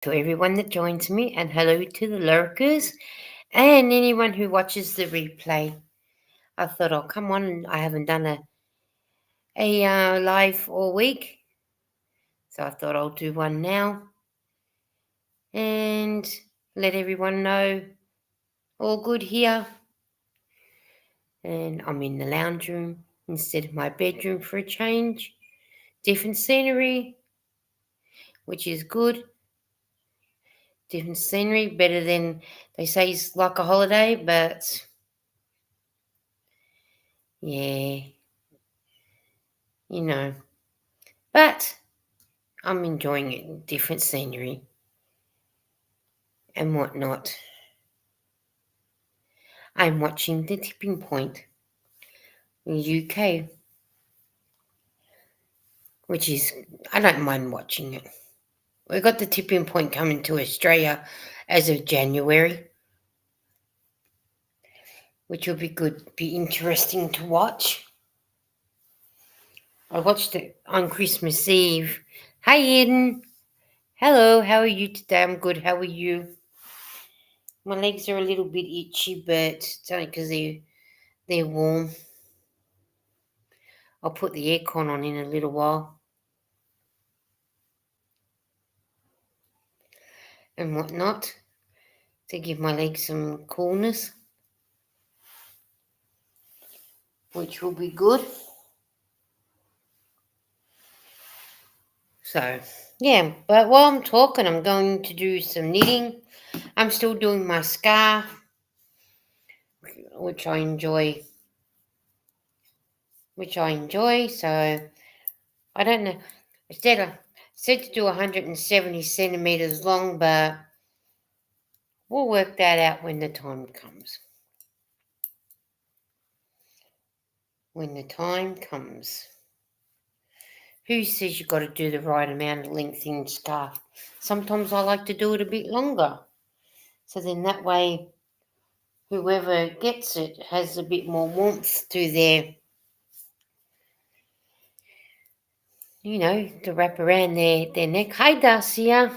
to everyone that joins me, and hello to the lurkers and anyone who watches the replay. I thought, oh, come on, I haven't done a live all week, so I thought I'll do one now and let everyone know all good here. And I'm in the lounge room instead of my bedroom for a change. Different scenery, which is good. Different scenery, better than they say it's like a holiday, but yeah, you know. But I'm enjoying it, different scenery and whatnot. I'm watching The Tipping Point in the UK, which is, I don't mind watching it. We've got The Tipping Point coming to Australia as of January, which will be good, be interesting to watch. I watched it on Christmas Eve. Hi, Eden. Hello, how are you today? I'm good. How are you? My legs are a little bit itchy, but it's only because they're warm. I'll put the aircon on in a little while and whatnot to give my legs some coolness, which will be good. So, yeah, but while I'm talking, I'm going to do some knitting. I'm still doing my scarf, which I enjoy. So I don't know. I said to do 170 centimeters long, but we'll work that out when the time comes. When the time comes. Who says you've got to do the right amount of length in scarf? Sometimes I like to do it a bit longer. So then that way, whoever gets it has a bit more warmth to to wrap around their neck. Hi, Darcia.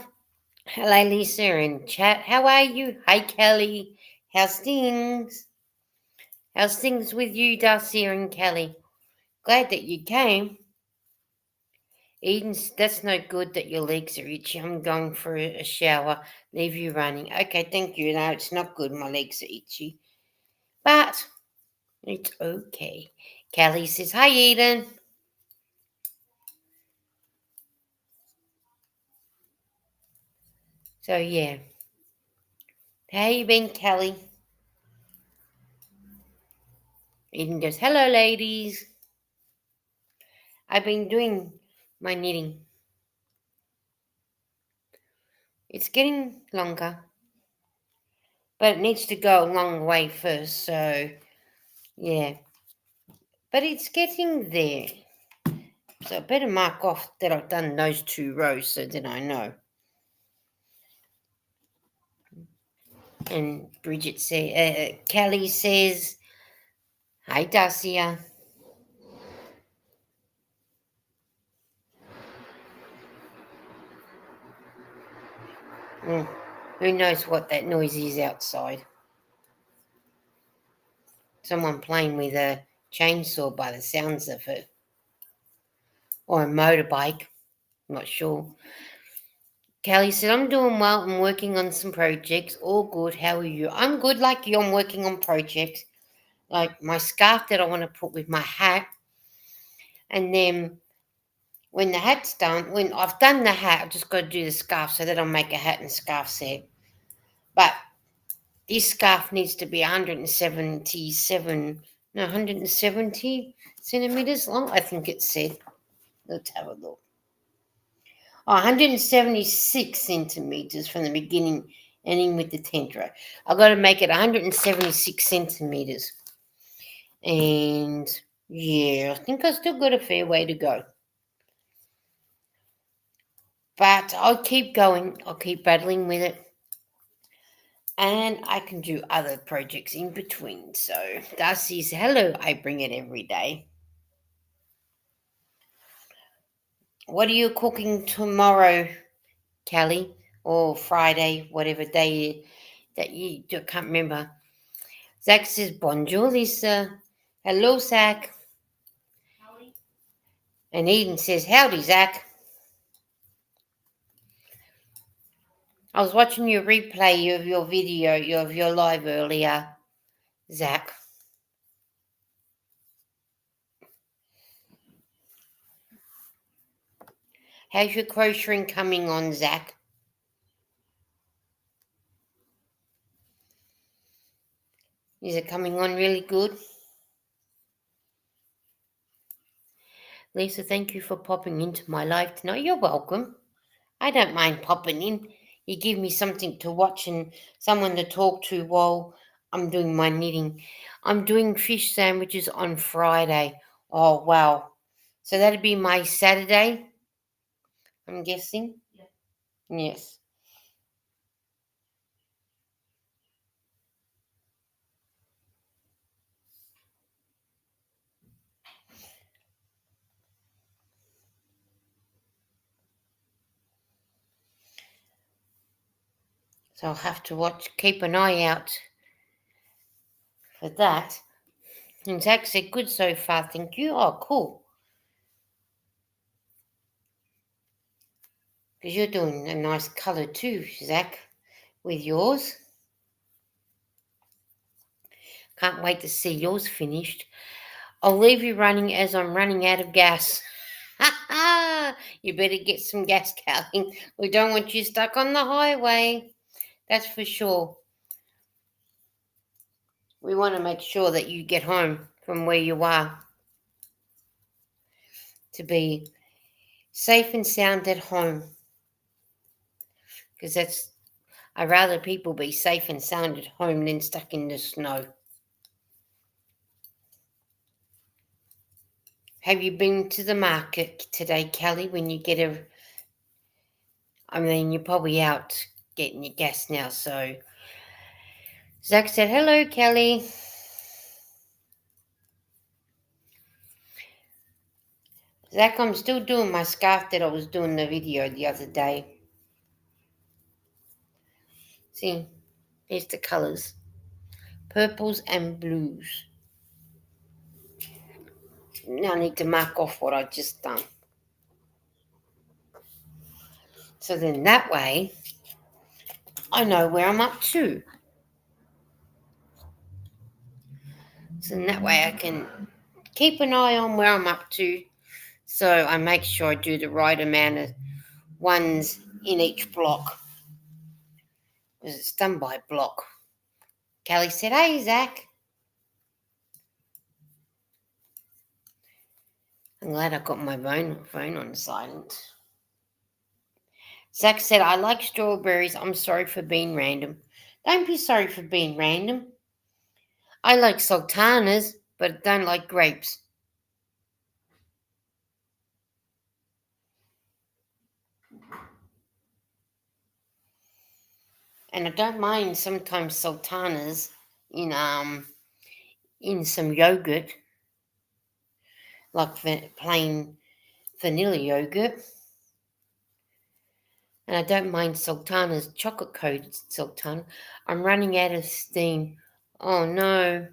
Hello, Lisa in chat. How are you? Hi, Kelly. How's things? How's things with you, Darcia and Kelly? Glad that you came. Eden, that's no good that your legs are itchy. I'm going for a shower. Leave you running. Okay, thank you. No, it's not good. My legs are itchy. But it's okay. Kelly says, hi, Eden. So, yeah. How you been, Kelly? Eden goes, hello, ladies. I've been doing my knitting. It's getting longer, but it needs to go a long way first. So, yeah. But it's getting there. So I better mark off that I've done those 2 rows so that I know. And Bridget Kelly says, hi, Dacia. Who knows what that noise is outside? Someone playing with a chainsaw by the sounds of it. Or a motorbike. Not sure. Kelly said, I'm doing well. I'm working on some projects. All good. How are you? I'm good like you. I'm working on projects. Like my scarf that I want to put with my hat. And then when the hat's done, when I've done the hat, I've just got to do the scarf so that I'll make a hat and scarf set. But this scarf needs to be 170 centimeters long, I think it said. Let's have a look. 176 centimeters from the beginning, ending with the tent row. I've got to make it 176 centimeters. And yeah, I think I've still got a fair way to go. But I'll keep going. I'll keep battling with it. And I can do other projects in between. So Darcy's hello, I bring it every day. What are you cooking tomorrow, Kelly? or Friday, whatever day that you can't remember. Zach says, Bonjour, Lisa. Hello, Zach. Howdy. And Eden says, Howdy, Zach. I was watching your replay of your video, of your live earlier, Zach. How's your crocheting coming on, Zach? Is it coming on really good? Lisa, thank you for popping into my live tonight. You're welcome. I don't mind popping in. You give me something to watch and someone to talk to while I'm doing my knitting. I'm doing fish sandwiches on Friday. Oh, wow. So that'd be my Saturday, I'm guessing? Yeah. Yes. So I'll have to keep an eye out for that. And Zach said, good so far, thank you. Oh, cool. Because you're doing a nice colour too, Zach, with yours. Can't wait to see yours finished. I'll leave you running as I'm running out of gas. You better get some gas, Callie. We don't want you stuck on the highway. That's for sure. We want to make sure that you get home from where you are to be safe and sound at home. Because I'd rather people be safe and sound at home than stuck in the snow. Have you been to the market today, Callie, when you get I mean, you're probably out getting your gas now, so. Zach said, hello, Kelly. Zach, I'm still doing my scarf that I was doing the video the other day. See, here's the colours. Purples and blues. Now I need to mark off what I just done. So then that way, I know where I'm up to. So then that way I can keep an eye on where I'm up to. So I make sure I do the right amount of ones in each block. Because it's done by block. Kelly said, hey, Zach. I'm glad I got my phone on silent. Zach said, I like strawberries. I'm sorry for being random. Don't be sorry for being random. I like sultanas, but don't like grapes. And I don't mind sometimes sultanas in some yogurt, like plain vanilla yogurt. And I don't mind sultanas, chocolate coated sultana. I'm running out of steam. Oh no.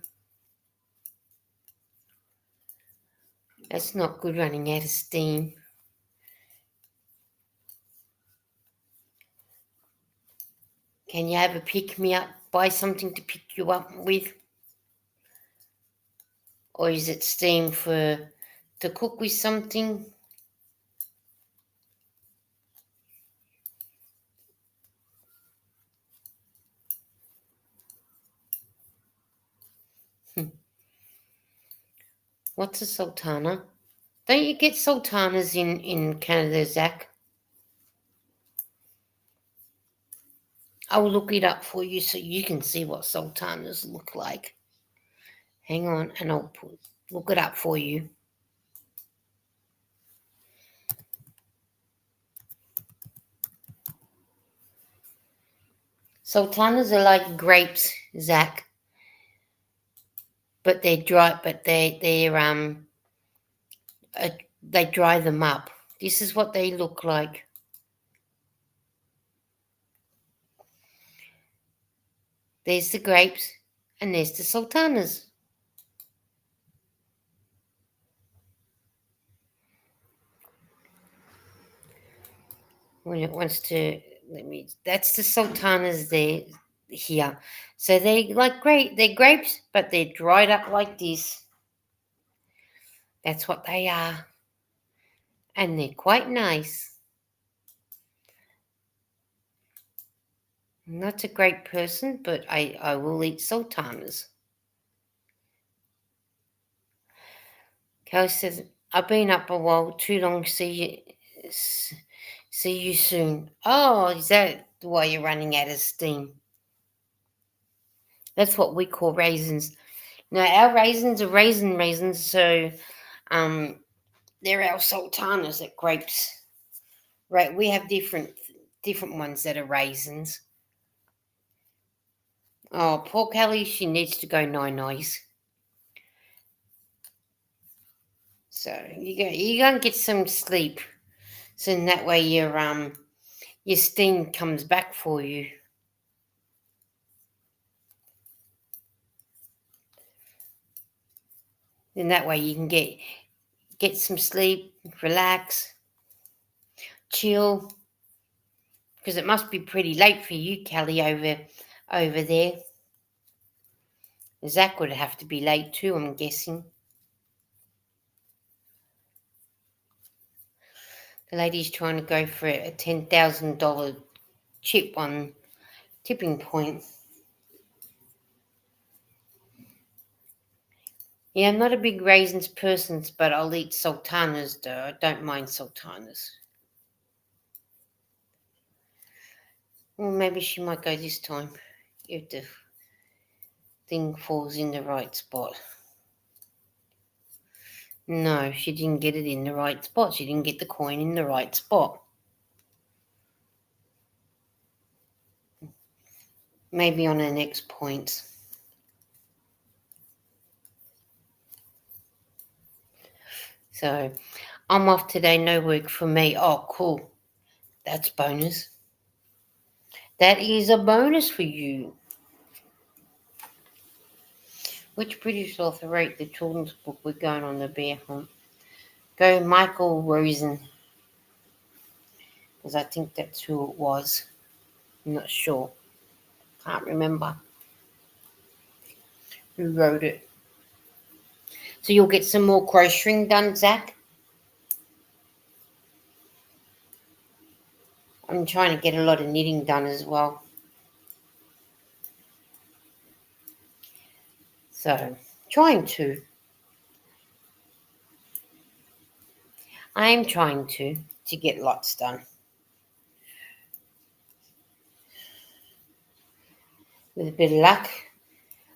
That's not good, running out of steam. Can you have a pick me up? Buy something to pick you up with? Or is it steam to cook with something? What's a sultana? Don't you get sultanas in Canada, Zach? I will look it up for you so you can see what sultanas look like. Hang on, and I'll look it up for you. Sultanas are like grapes, Zach, but they're dry. But they dry them up. This is what they look like. There's the grapes, and there's the sultanas. When it wants to, that's the sultanas there, here. So they like great, they're grapes, but they're dried up like this. That's what they are. And they're quite nice. I'm not a great person, but I will eat sultanas. Kelly says, I've been up a while too long. See you soon. Oh, is that why you're running out of steam? That's what we call raisins. Now, our raisins are raisins, so they're our sultanas at grapes. Right, we have different ones that are raisins. Oh, poor Kelly, she needs to go nice. So you go and get some sleep. So in that way your steam comes back for you. In that way you can get some sleep, relax, chill. Because it must be pretty late for you, Kelly, over there. Zach would have to be late too, I'm guessing. The lady's trying to go for a $10,000 chip on tipping point. Yeah, I'm not a big raisins person, but I'll eat sultanas though. I don't mind sultanas. Well, maybe she might go this time if the thing falls in the right spot. No, she didn't get it in the right spot. She didn't get the coin in the right spot. Maybe on her next point. So I'm off today, no work for me. Oh, cool. That's bonus. That is a bonus for you. Which British author wrote the children's book We're Going on the Bear Hunt? Go Michael Rosen. Because I think that's who it was. I'm not sure. Can't remember who wrote it. So you'll get some more crocheting done, Zach? I'm trying to get a lot of knitting done as well. So, trying to. I am trying to get lots done. With a bit of luck,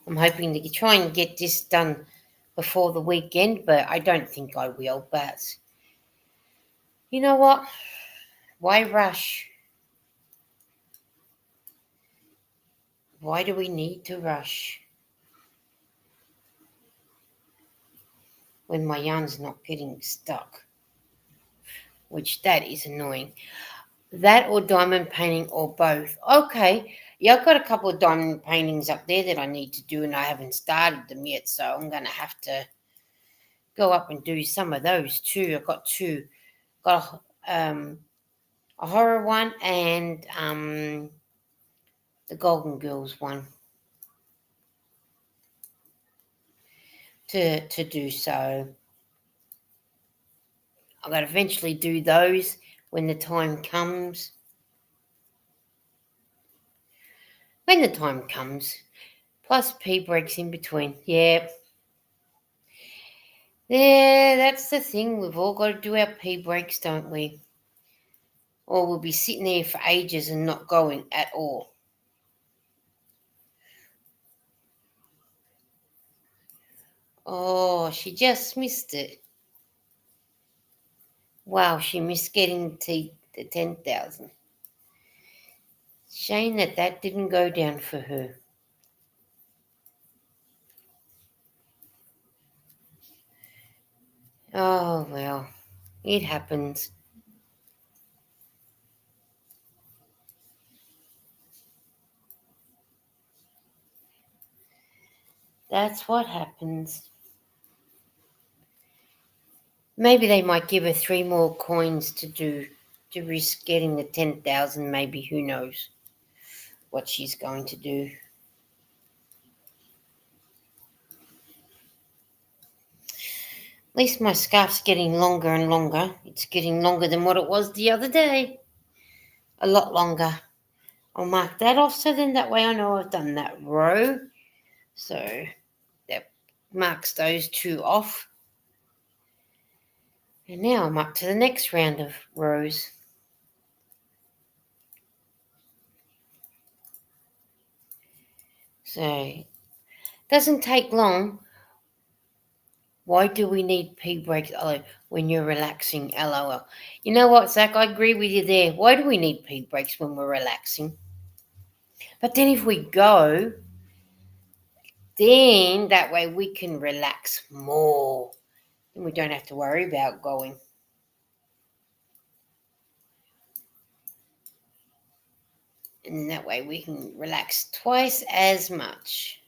I'm hoping to try and get this done before the weekend, but I don't think I will. But you know what? Why rush? Why do we need to rush when my yarn's not getting stuck? Which that is annoying. That or diamond painting or both. Okay. Yeah, I've got a couple of diamond paintings up there that I need to do and I haven't started them yet, so I'm going to have to go up and do some of those too. I've got two. Got a horror one and the Golden Girls one to do. So I've got to eventually do those when the time comes. When the time comes. Plus pee breaks in between. Yeah. Yeah, that's the thing. We've all got to do our pee breaks, don't we? Or we'll be sitting there for ages and not going at all. Oh, she just missed it. Wow, she missed getting to the 10,000. Shame that didn't go down for her. Oh, well, it happens. That's what happens. Maybe they might give her 3 more coins to risk getting the 10,000. Maybe, who knows what she's going to do. At least my scarf's getting longer and longer. It's getting longer than what it was the other day. A lot longer. I'll mark that off, so then that way I know I've done that row. So that marks those 2 off. And now I'm up to the next round of rows. So it doesn't take long. Why do we need pee breaks when you're relaxing? LOL. You know what, Zach? I agree with you there. Why do we need pee breaks when we're relaxing? But then if we go, then that way we can relax more. And we don't have to worry about going. And that way we can relax twice as much.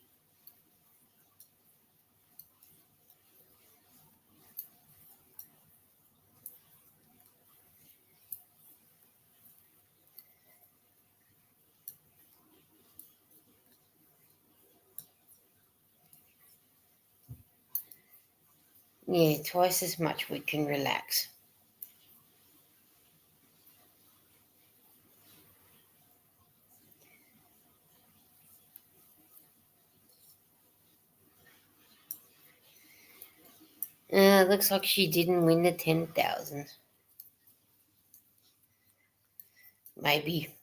Yeah, twice as much we can relax. Looks like she didn't win the 10,000. Maybe.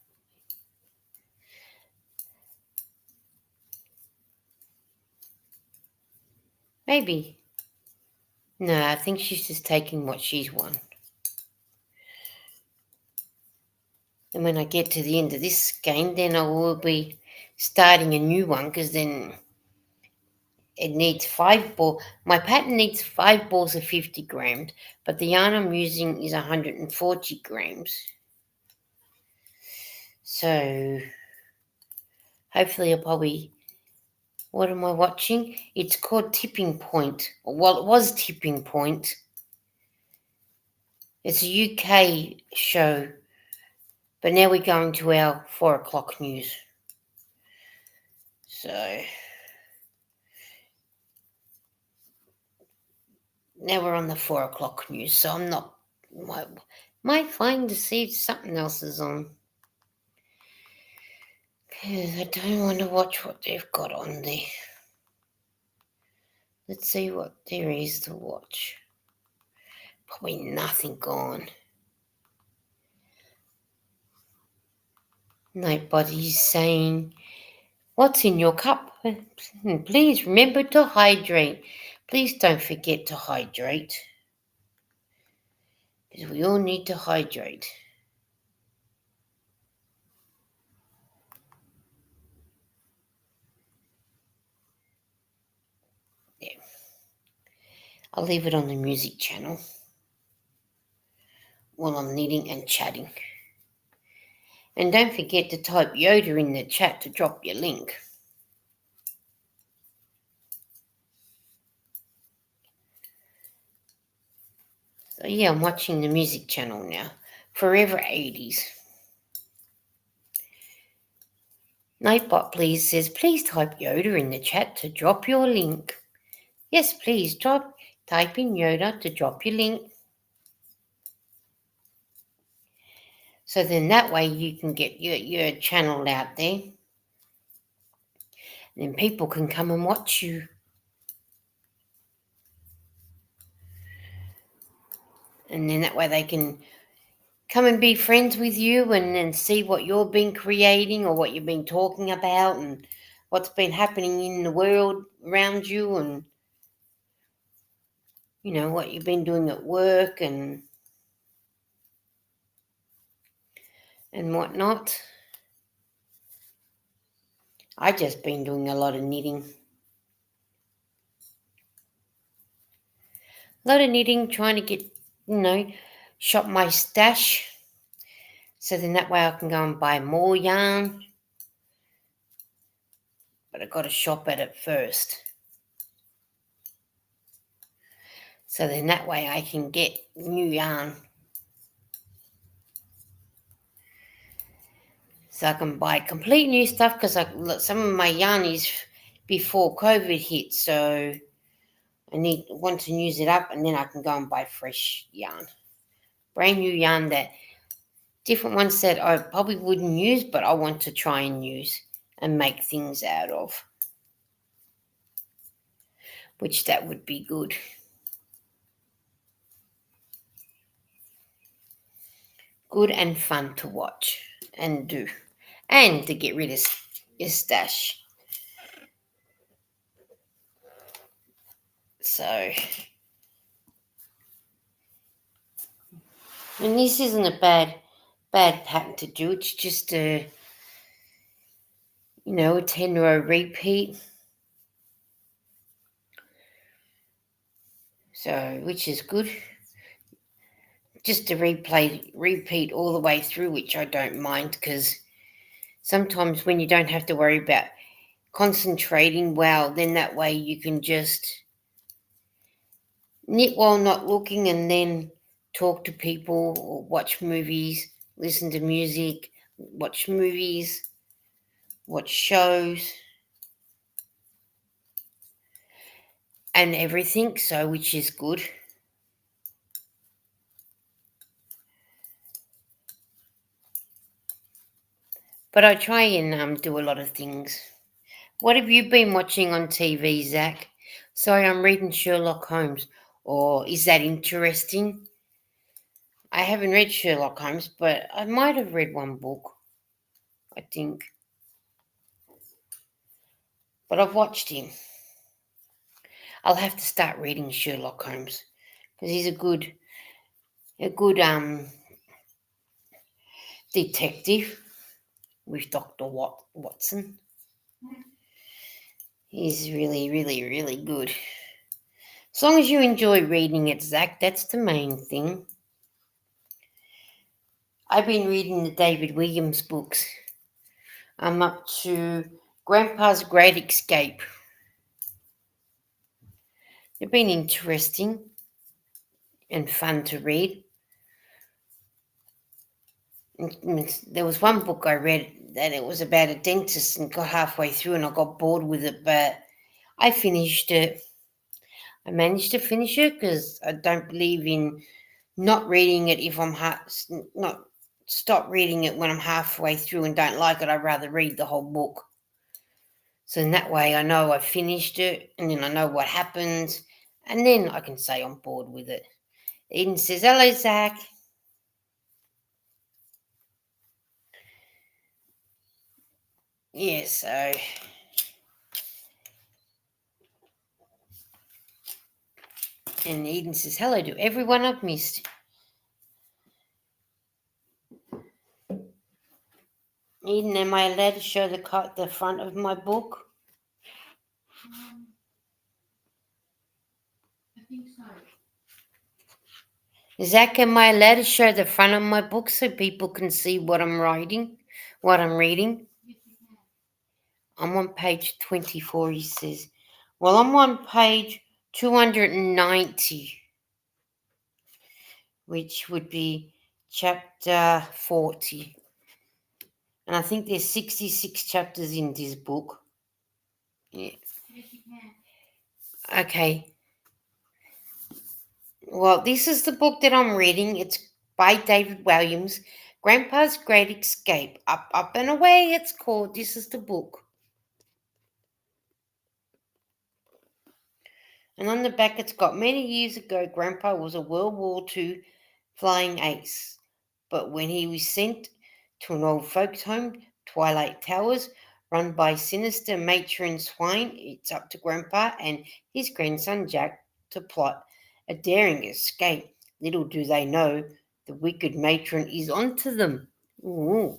Maybe. No, I think she's just taking what she's won. And when I get to the end of this game, then I will be starting a new one, because then it needs 5 balls. My pattern needs 5 balls of 50 grams, but the yarn I'm using is 140 grams. So hopefully I'll probably... What am I watching? It's called Tipping Point. Well, it was Tipping Point. It's a UK show, but now we're going to our 4 o'clock news. So now we're on the 4 o'clock news, so I'm not... Might find to see if something else is on. Because I don't want to watch what they've got on there. Let's see what there is to watch. Probably nothing gone. Nobody's saying, what's in your cup? Please remember to hydrate. Please don't forget to hydrate. Because we all need to hydrate. Yeah. I'll leave it on the music channel while I'm knitting and chatting. And don't forget to type Yoda in the chat to drop your link. So yeah, I'm watching the music channel now. Forever 80s. Nightbot please says, please type Yoda in the chat to drop your link. Yes, please type in Yoda to drop your link. So then that way you can get your channel out there. And then people can come and watch you. And then that way they can come and be friends with you and then see what you've been creating or what you've been talking about and what's been happening in the world around you, and what you've been doing at work and whatnot. I've just been doing a lot of knitting. Trying to get, shop my stash. So then that way I can go and buy more yarn. But I've got to shop at it first. So then that way I can get new yarn. So I can buy complete new stuff because some of my yarn is before COVID hit. So I want to use it up, and then I can go and buy fresh yarn. Brand new yarn, that different ones that I probably wouldn't use, but I want to try and use and make things out of, which that would be good. Good and fun to watch and do, and to get rid of your stash. So, and this isn't a bad pattern to do. It's just a 10-row repeat. So, which is good. Just to repeat all the way through, which I don't mind, because sometimes when you don't have to worry about concentrating, well, then that way you can just knit while not looking, and then talk to people or watch movies, listen to music, watch movies, watch shows, and everything. So, which is good. But I try and do a lot of things. What have you been watching on TV, Zach? Sorry, I'm reading Sherlock Holmes. Or is that interesting? I haven't read Sherlock Holmes, but I might have read one book, I think. But I've watched him. I'll have to start reading Sherlock Holmes because he's a good detective with Dr. Watson. He's really, really, really good. As long as you enjoy reading it, Zach, that's the main thing. I've been reading the David Williams books. I'm up to Grandpa's Great Escape. They've been interesting and fun to read. There was one book I read that it was about a dentist, and got halfway through and I got bored with it, but I finished it. I managed to finish it because I don't believe in not reading it if I'm not stop reading it when I'm halfway through and don't like it. I'd rather read the whole book. So in that way, I know I finished it, and then I know what happens, and then I can say I'm bored with it. Eden says, "Hello, Zach." Yeah, so and Eden says, "Hello to everyone I've missed." Eden, am I allowed to show the front of my book? I think so. Zach, am I allowed to show the front of my book so people can see what I'm writing, what I'm reading? Yes, you can. I'm on page 24, he says. Well, I'm on page 290, which would be chapter 40. And I think there's 66 chapters in this book. Yeah. Yes, you can. Okay. Well, this is the book that I'm reading. It's by David Williams. Grandpa's Great Escape. Up, Up and Away, it's called. This is the book. And on the back, it's got many years ago, Grandpa was a World War II flying ace. But when he was sent to an old folks' home, Twilight Towers, run by sinister matron Swine, it's up to Grandpa and his grandson Jack to plot a daring escape. Little do they know, the wicked matron is onto them. Ooh,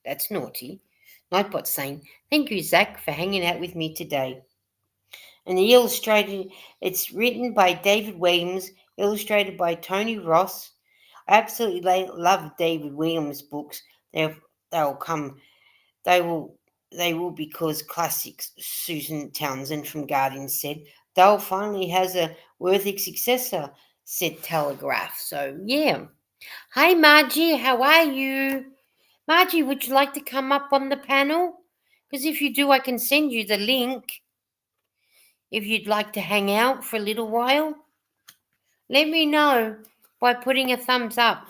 that's naughty. Nightbot saying, "Thank you, Zach, for hanging out with me today." And the illustrated, it's written by David Williams, illustrated by Tony Ross. I absolutely love David Williams books. They'll come. They will. They will because classics. Susan Townsend from Guardian said, Dale finally has a worthy successor, said Telegraph. So, yeah. Hi, Margie, how are you? Margie, would you like to come up on the panel? Because if you do, I can send you the link if you'd like to hang out for a little while. Let me know by putting a thumbs up.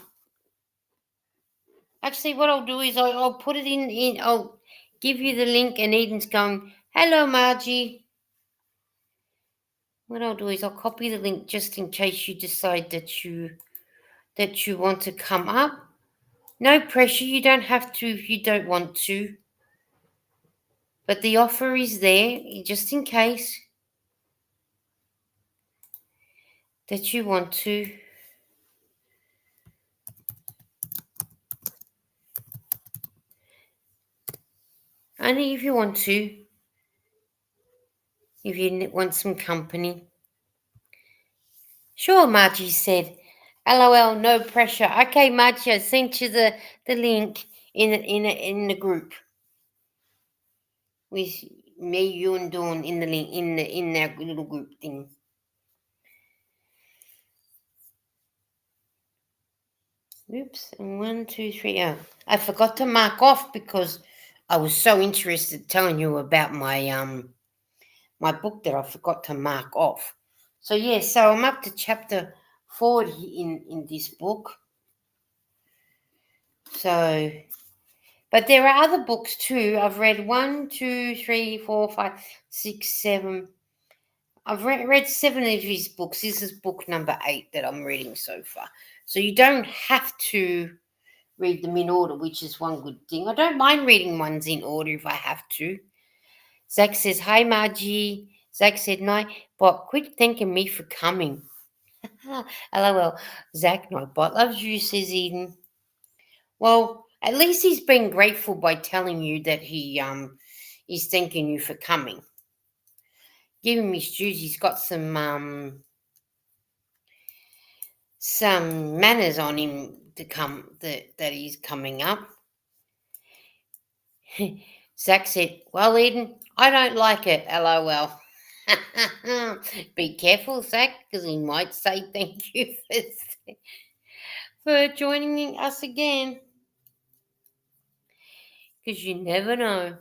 Actually, what I'll do is I'll put it I'll give you the link, and Eden's going, hello, Margie. What I'll do is I'll copy the link just in case you decide that you want to come up. No pressure, you don't have to if you don't want to. But the offer is there just in case that you want to. Only if you want to. If you want some company. Sure, Margie said. LOL, no pressure. Okay, Margie, I sent you the link in the group with me, you, and Dawn in the link in that little group thing. Oops, and 1, 2, 3. Oh, I forgot to mark off because I was so interested telling you about my my book that I forgot to mark off. So yeah, so I'm up to chapter 40 in this book. So, but there are other books too. I've read 1, 2, 3, 4, 5, 6, 7. I've read 7 of his books. This is book number 8 that I'm reading so far. So you don't have to read them in order, which is one good thing. I don't mind reading ones in order if I have to. Zach says, hi, Margie. Zach said, no, but quit thanking me for coming. LOL. Zach, no, but loves you, says Eden. Well, at least he's been grateful by telling you that he is thanking you for coming. Giving me stews, he's got some manners on him to come that he's coming up. Zach said, well, Eden, I don't like it, LOL. Be careful, Zach, because he might say thank you for joining us again. Because you never know.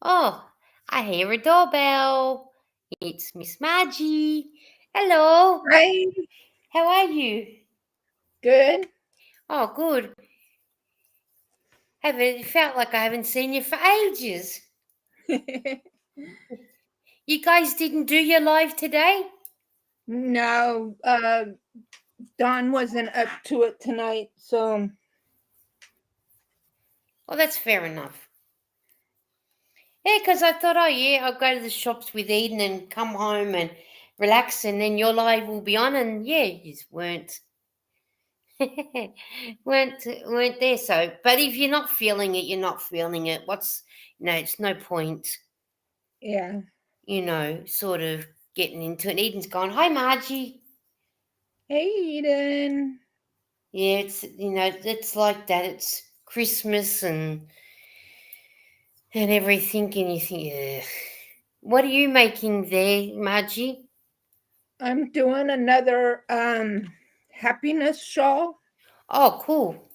Oh, I hear a doorbell. It's Miss Margie. Hello. Hi. How are you? Good. Oh, good. It felt like I haven't seen you for ages. You guys didn't do your live today? No, Dawn wasn't up to it tonight, so Well, that's fair enough. Yeah, because I thought, oh yeah, I'll go to the shops with Eden and come home and relax, and then your live will be on, and yeah, you just weren't weren't there. So, but if you're not feeling it, you're not feeling it. It's no point, yeah. Sort of getting into it. Eden's gone, hi Margie. Hey, Eden. Yeah, it's like that. It's Christmas and everything, and you think, ugh. What are you making there, Margie? I'm doing another happiness shawl. Oh, cool.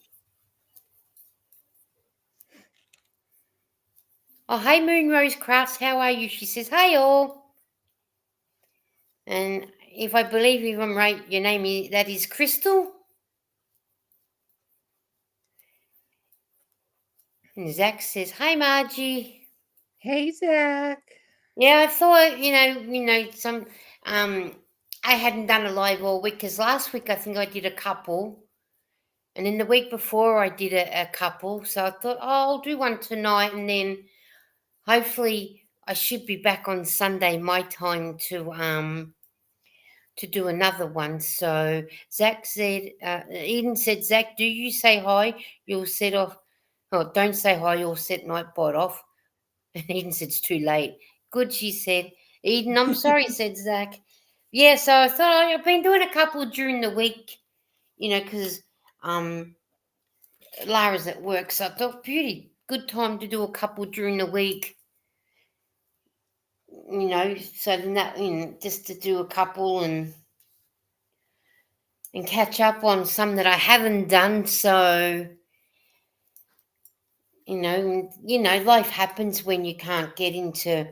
Oh, hey, Moonrose Crafts, how are you? She says, hi, all. And if I'm right, your name is Crystal? And Zach says, hi, Margie. Hey, Zach. Yeah, I thought, I hadn't done a live all week because last week I think I did a couple. And then the week before I did a couple. So I thought, oh, I'll do one tonight, and then hopefully I should be back on Sunday my time to do another one. So Zach said, Eden said, Zach, do you say hi? You'll set off. Oh, don't say hi. You'll set Nightbot off. And Eden said, it's too late. Good, she said. Eden, I'm sorry, said Zach. Yeah, so I thought I've been doing a couple during the week, because Lara's at work. So I thought, beauty, good time to do a couple during the week. so then that, just to do a couple and catch up on some that I haven't done. So, life happens when you can't get into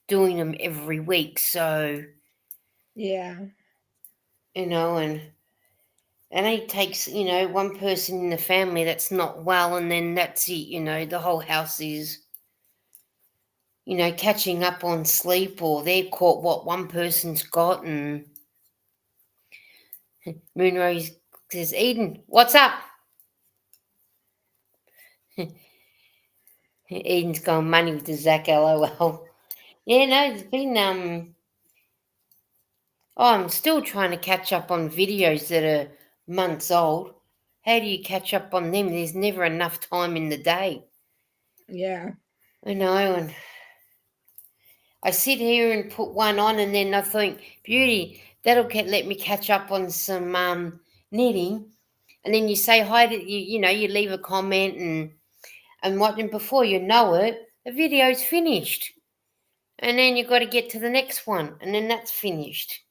doing them every week. So, Yeah. and it takes, one person in the family that's not well, and then that's it, the whole house is, catching up on sleep, or they've caught what one person's got. And Moonrose says, Eden, what's up? Eden's gone money with the Zach, lol. Yeah, no, it's been, I'm still trying to catch up on videos that are months old. How do you catch up on them? There's never enough time in the day. Yeah. I know, and I sit here and put one on, and then I think, beauty, that'll let me catch up on some knitting. And then you say hi to you leave a comment and what, and before you know it, the video's finished. And then you've got to get to the next one, and then that's finished.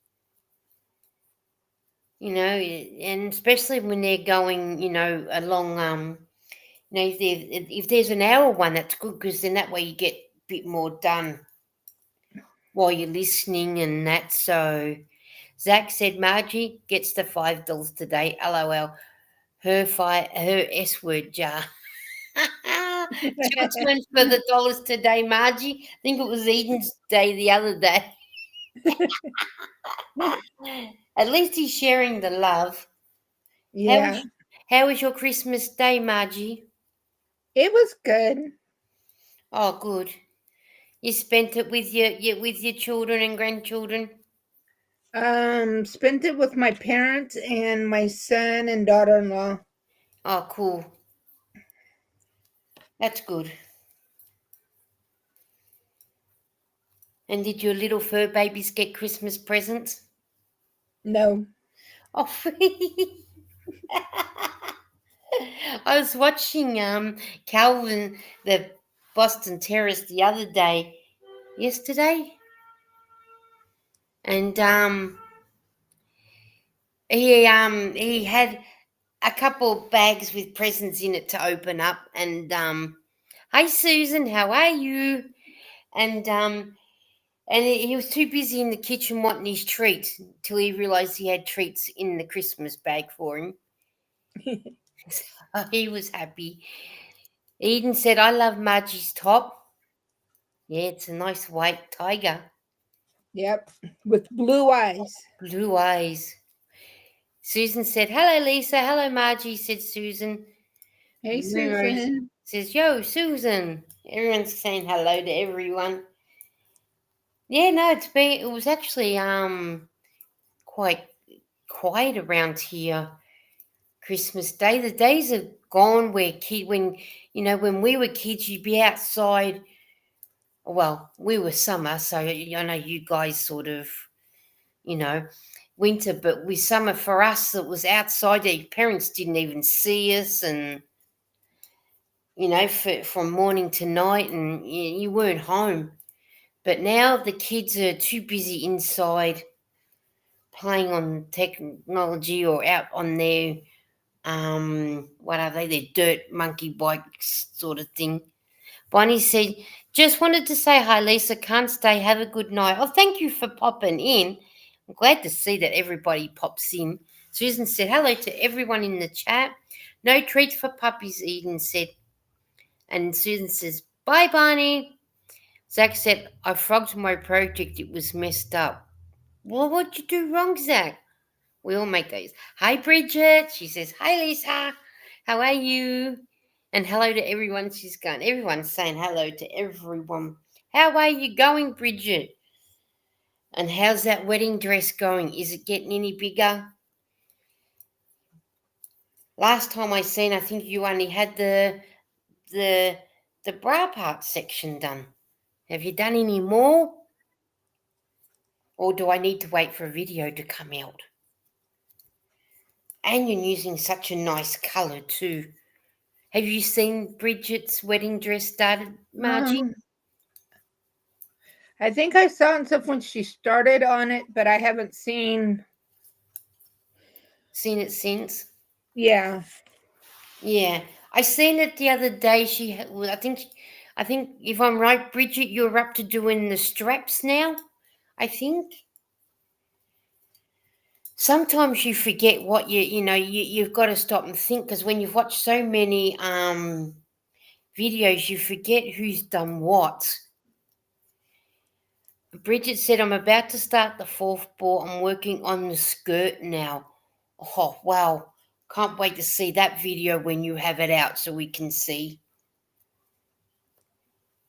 And especially when they're going, along, if there's an hour one, that's good, because then that way you get a bit more done while you're listening and that. So Zach said Margie gets the $5 today. LOL. Her S word jar. Just went for the dollars today, Margie. I think it was Eden's day the other day. At least he's sharing the love. Yeah. How was your Christmas day, Margie? It was good. Oh, good. You spent it with your children and grandchildren? Spent it with my parents and my son and daughter-in-law. Oh, cool. That's good. And did your little fur babies get Christmas presents? No. Oh, I was watching Calvin, the Boston Terrace, the other day, yesterday, and he had a couple of bags with presents in it to open up, and hi Susan, how are you? And he was too busy in the kitchen wanting his treats until he realised he had treats in the Christmas bag for him. So he was happy. Eden said, I love Margie's top. Yeah, it's a nice white tiger. Yep. With blue eyes. Blue eyes. Susan said, hello, Lisa. Hello, Margie, said Susan. Hey, Moonrose Susan. says, yo, Susan. Everyone's saying hello to everyone. Yeah, no, it was actually quite quiet around here Christmas Day. The days are gone where when we were kids, you'd be outside. Well, we were summer, so I know you guys sort of, winter, but with summer for us, it was outside. Your parents didn't even see us, and from morning to night, and you weren't home. But now the kids are too busy inside playing on technology or out on their what are they? Their dirt monkey bikes sort of thing. Bonnie said, just wanted to say hi, Lisa. Can't stay. Have a good night. Oh, thank you for popping in. I'm glad to see that everybody pops in. Susan said, hello to everyone in the chat. No treats for puppies, Eden said. And Susan says, bye, Barney. Zach said, I frogged my project. It was messed up. Well, what'd you do wrong, Zach? We all make those. Hi, Bridget. She says, hi, Lisa. How are you? And hello to everyone. She's gone. Everyone's saying hello to everyone. How are you going, Bridget? And how's that wedding dress going? Is it getting any bigger? Last time I seen, I think you only had the bra part section done. Have you done any more? Or do I need to wait for a video to come out? And you're using such a nice colour too. Have you seen Bridget's wedding dress started, Margie? I think I saw and stuff when she started on it, but I haven't seen. Seen it since? Yeah, Yeah, I seen it the other day. Well, I think if I'm right, Bridget, you're up to doing the straps now. I think sometimes you forget what you've got to stop and think because when you've watched so many videos, you forget who's done what. Bridget said, "I'm about to start the fourth ball. I'm working on the skirt now." Oh wow! Can't wait to see that video when you have it out so we can see.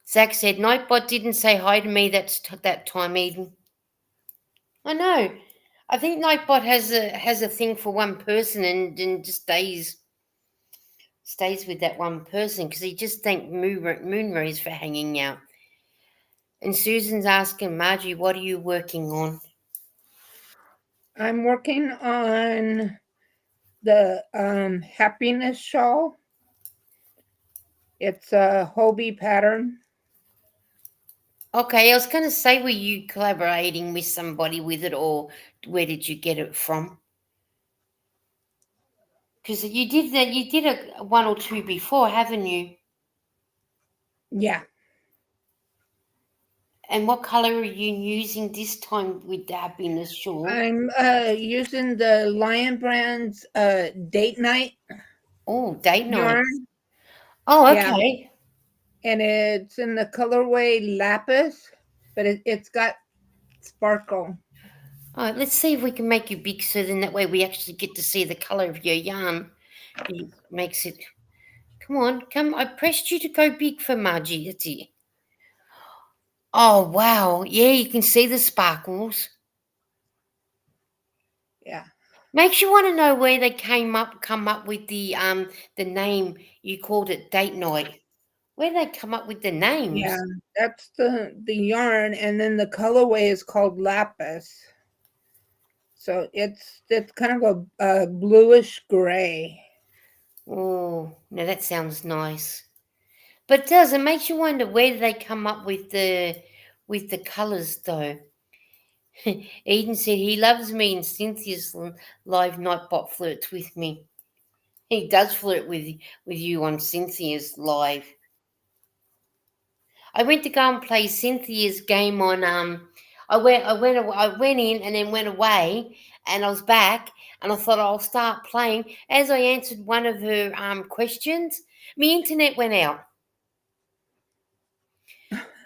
Zach said, Nightbot didn't say hi to me that time, Eden. I know. I think Nightbot has a thing for one person and just stays with that one person because he just thanked Moonrays for hanging out. And Susan's asking, Margie, what are you working on? I'm working on the happiness shawl. It's a Hobie pattern. Okay, I was going to say, were you collaborating with somebody with it or where did you get it from? Because you did a one or two before, haven't you? Yeah, And what color are you using this time with the happiness shawl? I'm using the Lion Brand's date night Oh, date nights. yarn. Oh, Yeah, okay. and it's in the colorway lapis, but it's got sparkle. All right, let's see if we can make you big so then that way we actually get to see the color of your yarn. It makes it. Come on, come. I pressed you to go big for Margie. That's it. Oh, wow. Yeah, you can see the sparkles. Yeah, Makes you want to know where they come up with the name. You called it date night. Where they come up with the yeah, names? that's the yarn, and then the colorway is called lapis. So it's kind of a bluish gray. Oh, no, that sounds nice. But it does. It makes you wonder where do they come up with the colours though. Eden said he loves me and Cynthia's live nightbot flirts with me. He does flirt with you on Cynthia's live. I went to go and play Cynthia's game on I went in and then went away and I was back and I thought I'll start playing. As I answered one of her questions, my internet went out.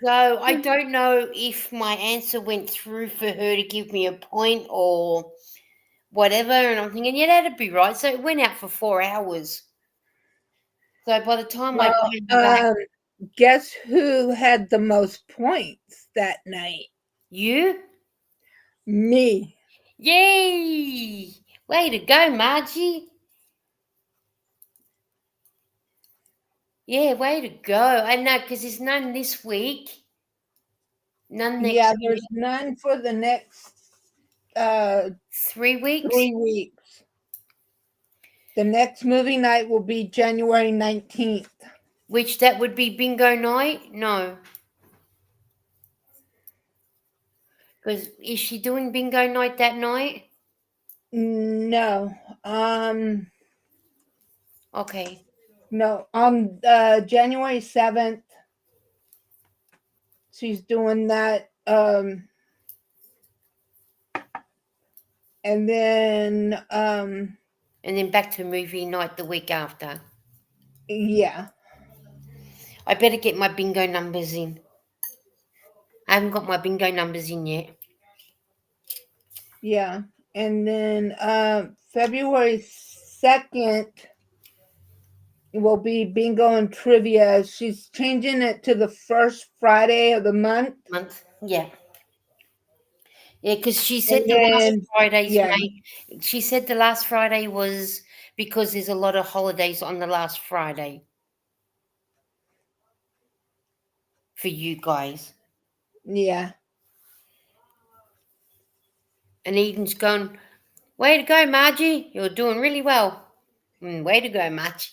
So I don't know if my answer went through for her to give me a point or whatever. And I'm thinking, yeah, that'd be right. So it went out for 4 hours. So by the time I Well, came back, guess who had the most points that night? you, Me. yay! Way to go, Margie. Yeah, way to go. I know because there's none this week, none Yeah, next there's week, none for the next uh 3 weeks, 3 weeks. The next movie night will be January 19th. which that would be bingo night. No, because is she doing bingo night that night? No. Okay. No, on January 7th she's doing that and then And then back to movie night the week after. yeah. I better get my bingo numbers in. I haven't got my bingo numbers in yet. Yeah. And then February 2nd will be bingo and trivia. She's changing it to the first Friday of the month. Month. Yeah. Yeah, because she And said the last then Fridays yeah, may. She said the last Friday was because there's a lot of holidays on the last Friday for you guys. yeah. And Eden's going, way to go, Margie. You're doing really well. Way to go, Margie.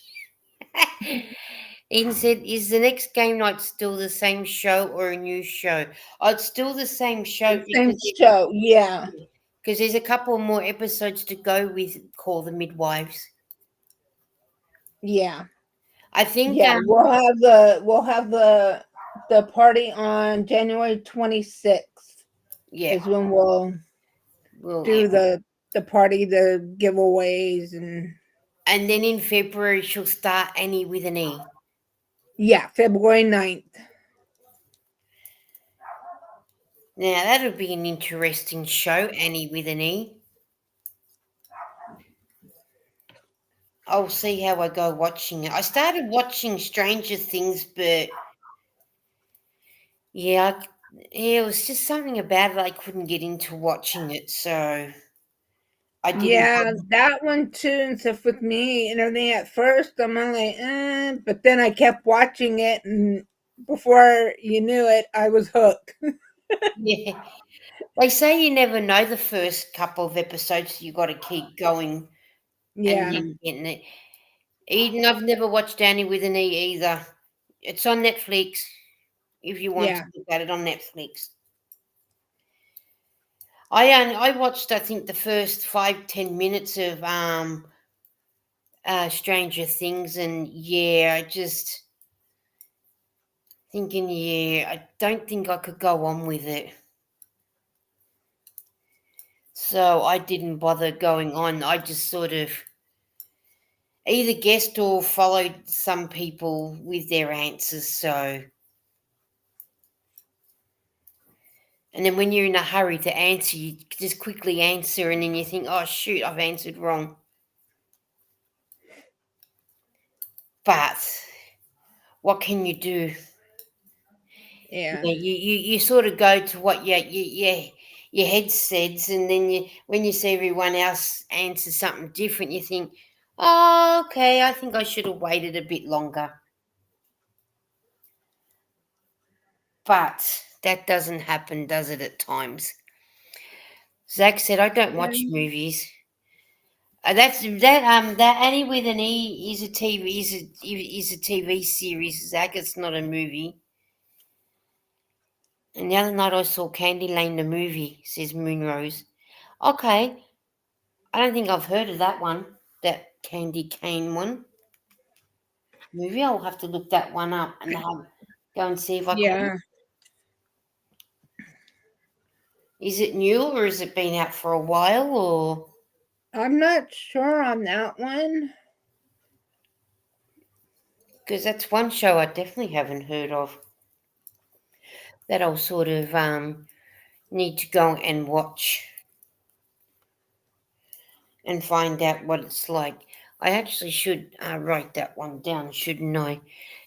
Eden said, "Is the next game night still the same show or a new show?" Oh, it's still the same show The same show. Yeah. because there's a couple more episodes to go with Call the Midwives. Yeah. I think, Yeah. We'll have the party on January 26th yeah, is when we'll yeah. do the party, the giveaways, and And then in February she'll start Annie with an E. yeah, February 9th. Now that'll be an interesting show, Annie with an E. I'll see how I go watching it. I started watching Stranger Things, but yeah, yeah, it was just something about it I couldn't get into watching it, so I didn't Yeah, bother. that one too, and stuff with me and everything. At first, I'm like, but then I kept watching it, and before you knew it, I was hooked. Yeah, they say you never know the first couple of episodes. You got to keep going and Yeah, then getting it. Eden, I've never watched Annie with an E either. It's on Netflix. If you want yeah, to look at it on Netflix. I watched I think the first 5-10 minutes of Stranger Things, and yeah, I just thinking, yeah, I don't think I could go on with it. So I didn't bother going on. I just sort of either guessed or followed some people with their answers. So, and then when you're in a hurry to answer, you just quickly answer, and then you think, oh shoot, I've answered wrong. But what can you do? yeah, Yeah, you sort of go to what your head says, and then when you see everyone else answer something different, you think, oh, okay, I think I should have waited a bit longer. But that doesn't happen, does it? At times, Zach said, "I don't watch yeah. movies." That Annie with an E is a TV series. Zach, it's not a movie. And the other night I saw Candy Lane the movie. Says Moonrose. Okay, I don't think I've heard of that one. That Candy Cane one. Maybe I'll have to look that one up and go and see if I can. Yeah. Is it new or has it been out for a while or I'm not sure on that one. because that's one show I definitely haven't heard of that I'll sort of need to go and watch and find out what it's like. I actually should write that one down, shouldn't I?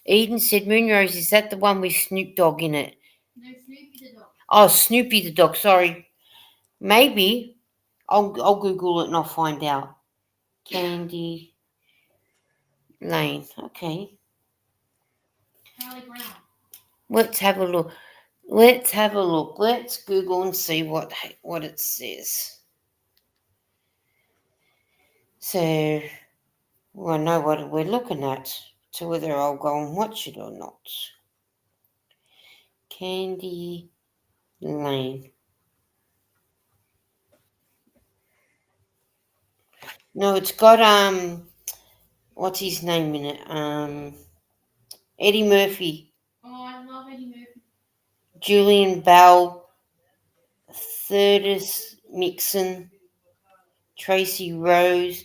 Eden said, Moonrose, is that the one with Snoop Dogg in it? No, Snoopy the dog. Oh, Snoopy the dog, sorry. Maybe. I'll Google it and I'll find out. Candy Lane. Okay. Charlie Brown. Let's have a look. Let's have a look. Let's Google and see what it says. So I know what we're looking at. So whether I'll go and watch it or not. Candy Lane. No, it's got what's his name in it? Eddie Murphy, Oh, I love Eddie Murphy. Julian Bell, Thurdis Mixon, Tracy Rose,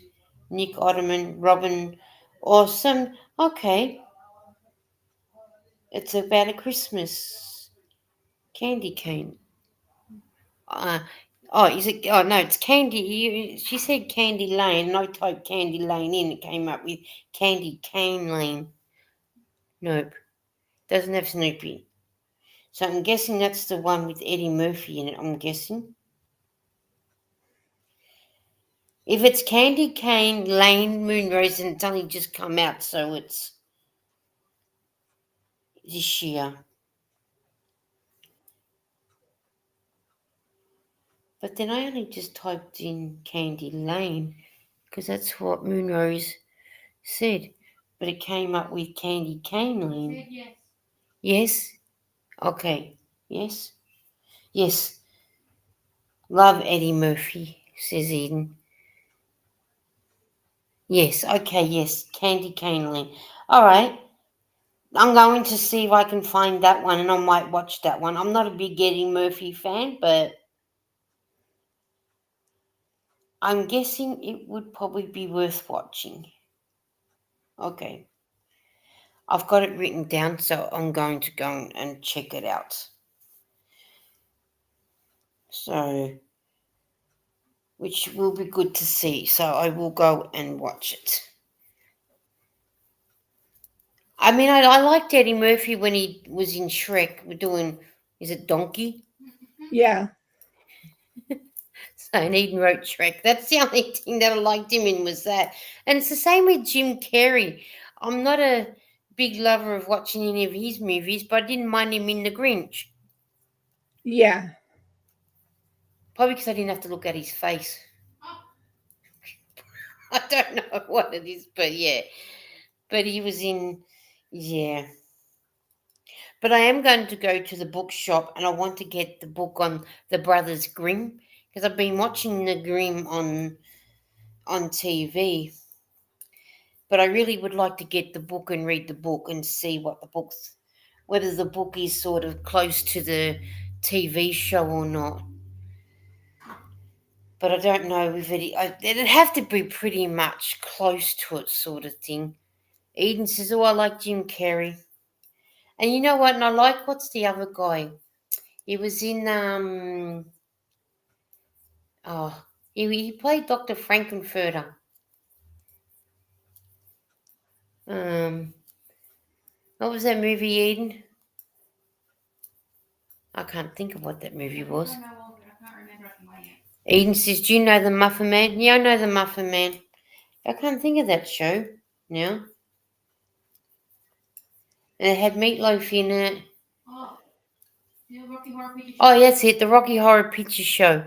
Nick Ottoman, Robin Awesome. Okay. It's about a Christmas candy cane. Uh, oh, is it? Oh no, it's Candy. She said Candy Lane, and I typed Candy Lane in. It came up with Candy Cane Lane. Nope, doesn't have Snoopy. So I'm guessing that's the one with Eddie Murphy in it. I'm guessing. If it's Candy Cane Lane Moonrose, and it's only just come out, so it's this year. But then I only just typed in Candy Lane because that's what Moonrose said. but it came up with Candy Cane Lane. Said yes. Yes? Okay. Yes? Yes. Love Eddie Murphy, says Eden. Yes, okay, yes. Candy Cane Lane. Alright. I'm going to see if I can find that one and I might watch that one. I'm not a big Eddie Murphy fan, but I'm guessing it would probably be worth watching. Okay. I've got it written down, so I'm going to go and check it out. So, which will be good to see. So I will go and watch it. I mean, I liked Eddie Murphy when he was in Shrek. We're doing, is it Donkey? Yeah. So and Eden wrote Shrek. That's the only thing that I liked him in was that. And it's the same with Jim Carrey. I'm not a big lover of watching any of his movies, but I didn't mind him in The Grinch. Yeah. Probably because I didn't have to look at his face. Oh, I don't know what it is, but yeah. But he was in, yeah. But I am going to go to the bookshop and I want to get the book on the Brothers Grimm because I've been watching the Grimm on TV. But I really would like to get the book and read the book and see what the book's, whether the book is sort of close to the TV show or not. But I don't know if it'd have to be pretty much close to it, sort of thing. Eden says, "Oh, I like Jim Carrey." And you know what? And I like what's the other guy? He was in oh he played Dr. Frankenfurter. Um what was that movie, Eden? I can't think of what that movie was. I don't know, I can't remember at the moment. Eden says, "Do you know the Muffin Man?" Yeah, I know the Muffin Man. I can't think of that show now. And it had Meatloaf in it. Oh, the Rocky Horror Picture Show. Oh, that's it, the Rocky Horror Picture Show.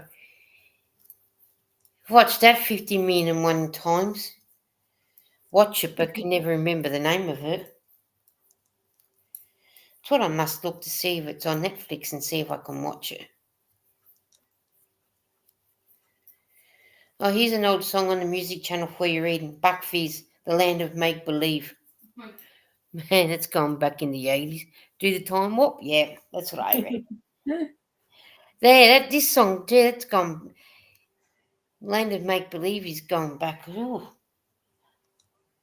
I've watched that 50 million and one times. Watch it, but can never remember the name of it. That's what I must look to see if it's on Netflix and see if I can watch it. Oh, here's an old song on the music channel for you reading. Buck Fizz, The Land of Make Believe. Man, it's gone back in the 80s. Do the time warp? Yeah, that's what I read. This song, yeah, it's gone. Land of Make Believe is going back, about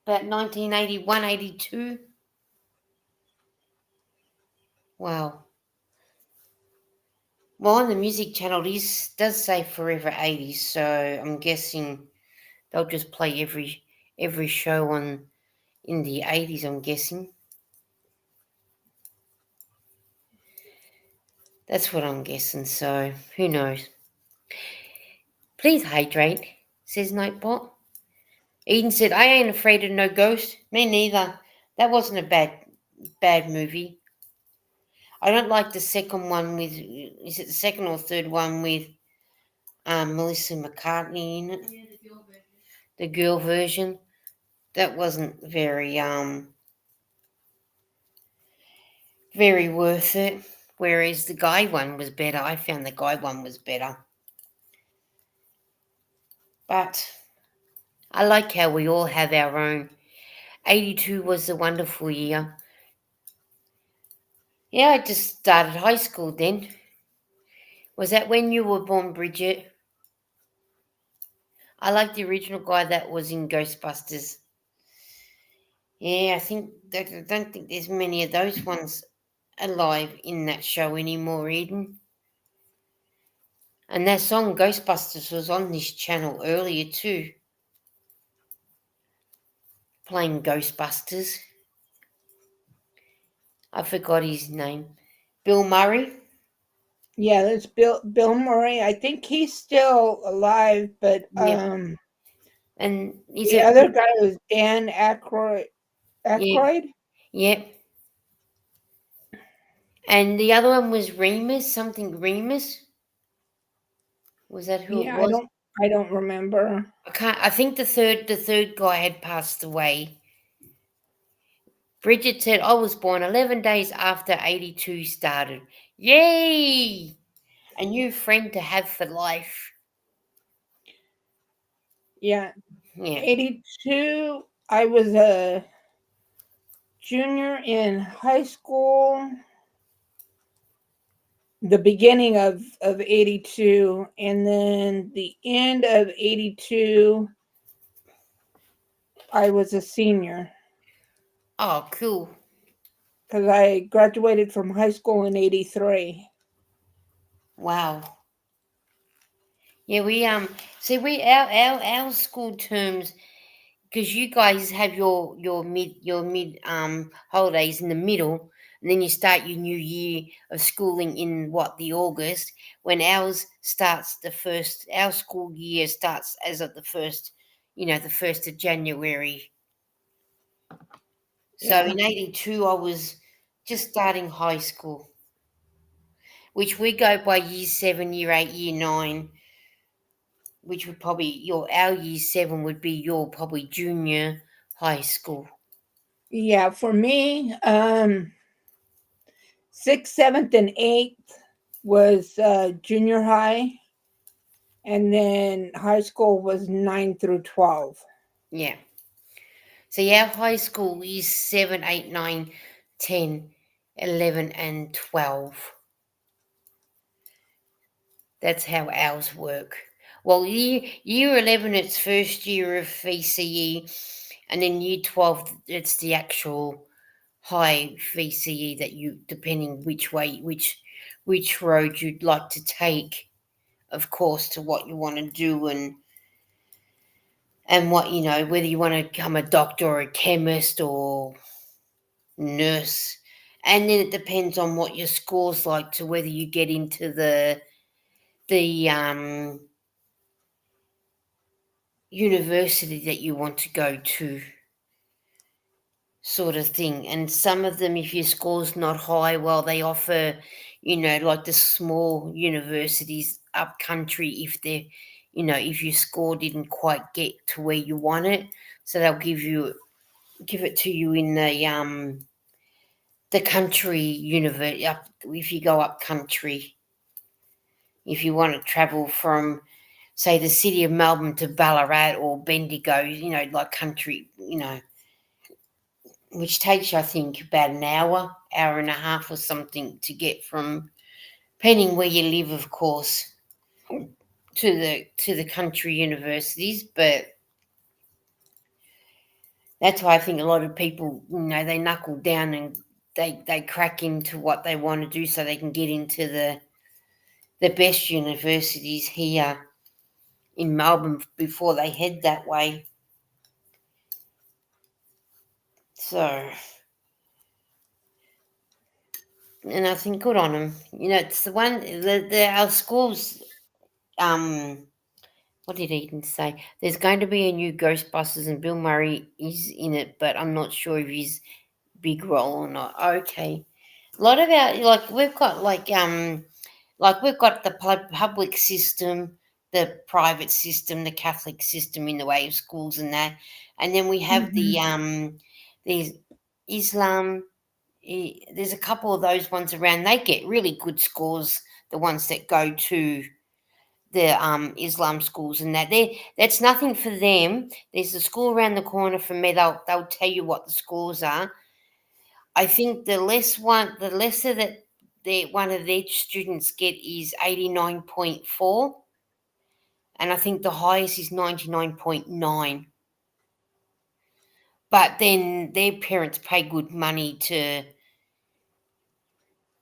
1981, 82. Wow. Well, on the music channel, it does say Forever 80s, so I'm guessing they'll just play every show on in the 80s, I'm guessing. That's what I'm guessing, so who knows. Please hydrate, says Nightbot. Eden said, I ain't afraid of no ghost. Me neither. That wasn't a bad movie. I don't like the second one with, is it the second or third one with Melissa McCartney in it? Yeah, the girl version. The girl version. That wasn't very worth it. Whereas the guy one was better. I found the guy one was better. But I like how we all have our own. 82 was a wonderful year. Yeah, I just started high school then. Was that when you were born, Bridget? I like the original guy that was in Ghostbusters. Yeah, I don't think there's many of those ones alive in that show anymore, Eden. And that song Ghostbusters was on this channel earlier too. Playing Ghostbusters. I forgot his name. Bill Murray? Yeah, that's Bill Murray. I think he's still alive, but Yeah. And is the it? other guy was Dan Aykroyd. Yeah. Aykroyd? Yeah. And the other one was Remus, something Remus. Was that who it Yeah, was? I don't remember. I think the third guy had passed away. Bridget said, I was born 11 days after 82 started. Yay! A new friend to have for life. Yeah. Yeah. 82, I was a junior in high school. The beginning of 82, and then the end of 82, I was a senior Oh, cool. because I graduated from high school in 83. Wow. Yeah, we see we our school terms, because you guys have your mid holidays in the middle, and then you start your new year of schooling in what, the August, when ours starts the first, our school year starts as of the first, the 1st of January. So Yeah. in 82 I was just starting high school, which we go by year 7, year 8, year 9, which would probably our year 7 would be your probably junior high school. Yeah, for me, 6th, 7th, and 8th was junior high, and then high school was 9 through 12. Yeah. So our high school is 7, 8, 9, 10, 11, and 12. That's how ours work. Well, year 11, it's first year of VCE, and then year 12, it's the actual high VCE that you, depending which way, which road you'd like to take, of course, to what you want to do, and what, whether you want to become a doctor or a chemist or nurse. And then it depends on what your score's like to whether you get into the university that you want to go to, sort of thing. And some of them, if your score's not high, well, they offer, like the small universities up country, if they're, if your score didn't quite get to where you want it, so they'll give it to you in the country university, up if you go up country. If you want to travel from, say, the city of Melbourne to Ballarat or Bendigo, like country, which takes you, I think, about an hour and a half or something to get from, depending where you live, of course, to the country universities. But that's why I think a lot of people, they knuckle down and they crack into what they want to do so they can get into the best universities here in Melbourne before they head that way. So, and I think good on them. It's the one, our schools, what did Eden say? There's going to be a new Ghostbusters and Bill Murray is in it, but I'm not sure if he's big role or not. Okay. A lot of our, like we've got the public system, the private system, the Catholic system in the way of schools and that, and then we have there's Islam. There's a couple of those ones around. They get really good scores. The ones that go to the Islam schools and that's nothing for them. There's a school around the corner from me. They'll tell you what the scores are. I think the lesser that one of their students get is 89.4, and I think the highest is 99.9. But then their parents pay good money to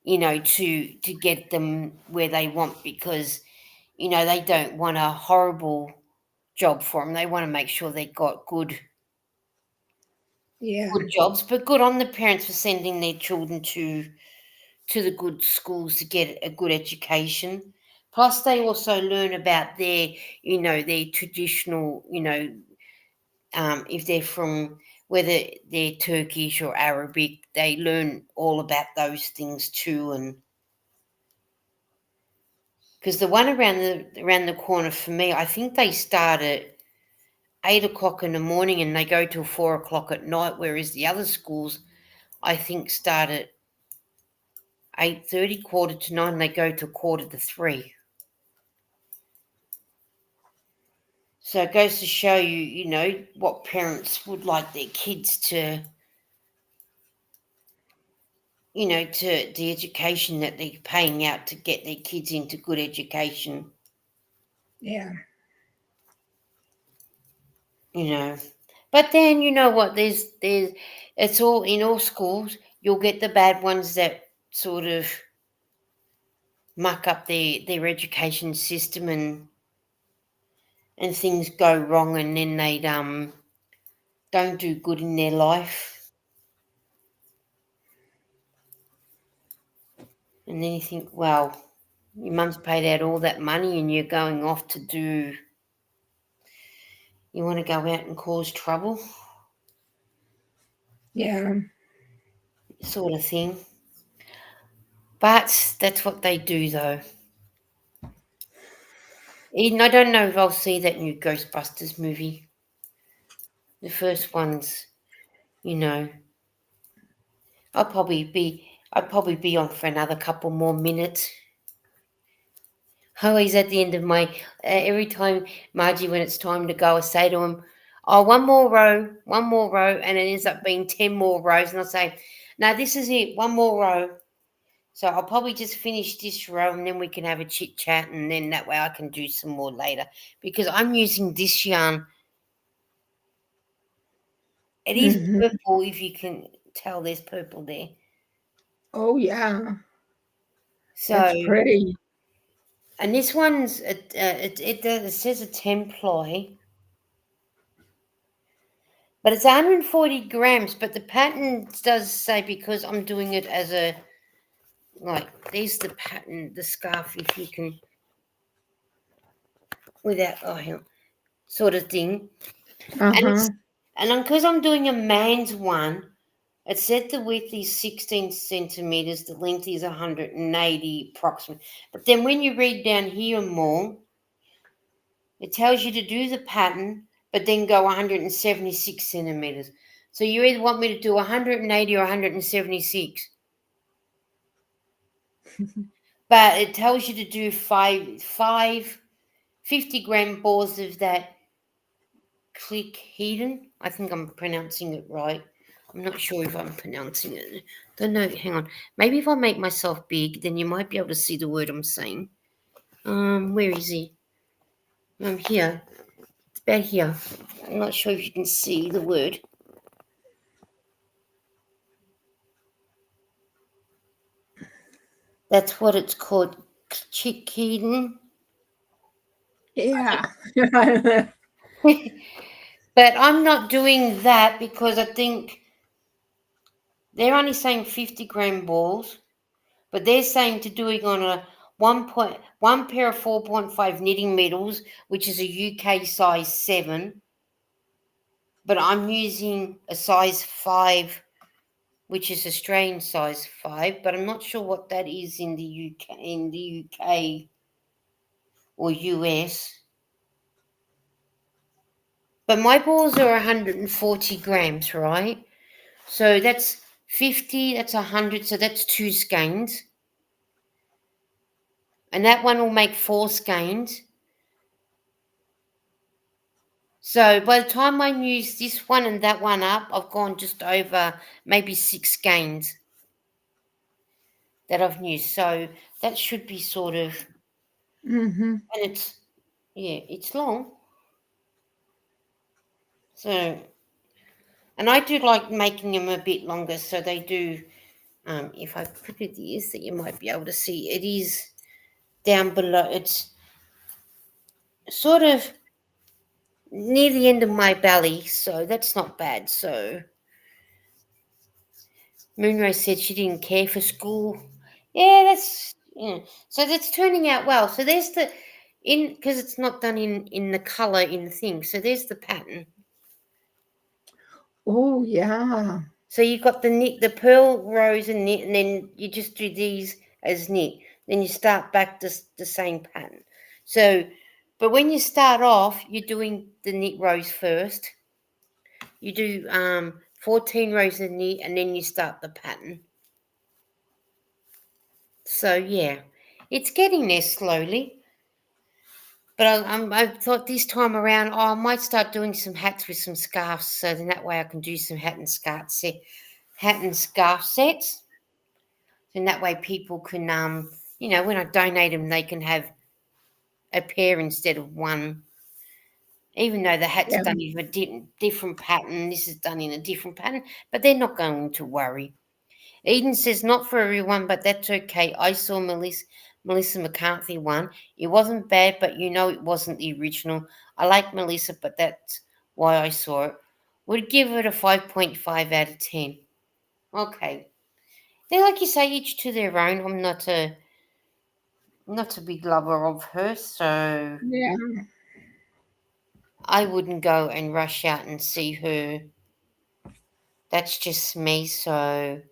to get them where they want, because they don't want a horrible job for them. They want to make sure they got Yeah. good jobs, but good on the parents for sending their children to the good schools to get a good education. Plus, they also learn about their traditional, if they're from, whether they're Turkish or Arabic, they learn all about those things too. And because the one around the corner for me, I think they start at 8 o'clock in the morning and they go till 4 o'clock at night, whereas the other schools I think, start at 8:30, 8:45. They go to 2:45. So it goes to show you, what parents would like their kids to, to the education that they're paying out to get their kids into good education, Yeah. But then you know what? There's it's all in all schools. You'll get the bad ones that sort of muck up their education system and things go wrong, and then they don't do good in their life. And then you think, well, your mum's paid out all that money and you're going off to do, you want to go out and cause trouble, Yeah. sort of thing. But that's what they do, though. Even I don't know if I'll see that new Ghostbusters movie. The first one's, you know, I'd probably be on for another couple more minutes. Always at the end of my every time, Margie, when it's time to go, I say to him, "Oh, one more row," and it ends up being 10 more rows, and I say, "No, this is it, one more row." So I'll probably just finish this row, and then we can have a chit chat, and then that way I can do some more later because I'm using this yarn. It is Mhm. purple, if you can tell. There's purple there. Oh, yeah. So, That's pretty. and this one's it says a 10 ply, but it's 140 grams. But the pattern does say, because I'm doing it as a, like, there's the pattern, the scarf, if you can, without, oh, hang on, sort of thing. And Uh-huh. it's, and because I'm doing a man's one, it said the width is 16 centimeters, the length is 180 approximately. But then when you read down here more, it tells you to do the pattern, but then go 176 centimeters. So you either want me to do 180 or 176. But it tells you to do five 50-gram balls of that click hidden. I think I'm pronouncing it right. I'm not sure if I'm pronouncing it. Don't know. Hang on. Maybe if I make myself big, then you might be able to see the word I'm saying. Where is he? Here. It's about here. I'm not sure if you can see the word. That's what it's called. Chick hidden. Yeah. But I'm not doing that because I think they're only saying 50-gram balls. But they're saying to doing on a one pair of 4.5 knitting needles, which is a UK size 7. But I'm using a size 5, which is Australian size 5. But I'm not sure what that is in the UK or US. But my balls are 140 grams, right? So that's 50, that's 100, so that's 2 skeins. And that one will make 4 skeins. So by the time I use this one and that one up, I've gone just over maybe 6 skeins that I've used. So that should be sort of, Mm-hmm. and it's long. So, and I do like making them a bit longer, so they do. If I put it this, that you might be able to see, it is down below. It's sort of near the end of my belly, so that's not bad. So Moonrose said she didn't care for school. Yeah, so that's turning out well. So there's the in because it's not done in the color in the thing. So there's the pattern. Oh, yeah. So you've got the pearl rows and knit, and then you just do these as knit. Then you start back the same pattern. So, but when you start off, you're doing the knit rows first. You do 14 rows and then you start the pattern. So yeah, it's getting there slowly. But I thought this time around, I might start doing some hats with some scarves, so then that way I can do some hat and scarf sets. And that way people can, when I donate them, they can have a pair instead of one. Even though the hat's Yeah. done in a different pattern, this is done in a different pattern, but they're not going to worry. Eden says, not for everyone, but that's okay. I saw Melissa McCarthy one. It wasn't bad, but it wasn't the original. I like Melissa, but that's why I saw it. Would give it a 5.5 out of 10. Okay. They're like you say, each to their own. I'm not a big lover of her, so Yeah. I wouldn't go and rush out and see her. That's just me, so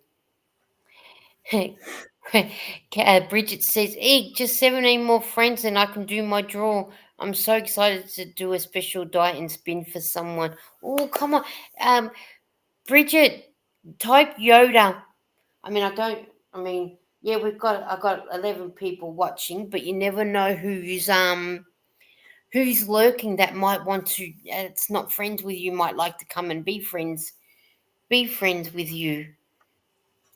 Bridget says, just 17 more friends and I can do my draw. I'm so excited to do a special die and spin for someone. Oh, come on. Bridget, type Yoda. Yeah, I got 11 people watching, but you never know who's lurking that might want to, it's not friends with you, might like to come and be friends with you.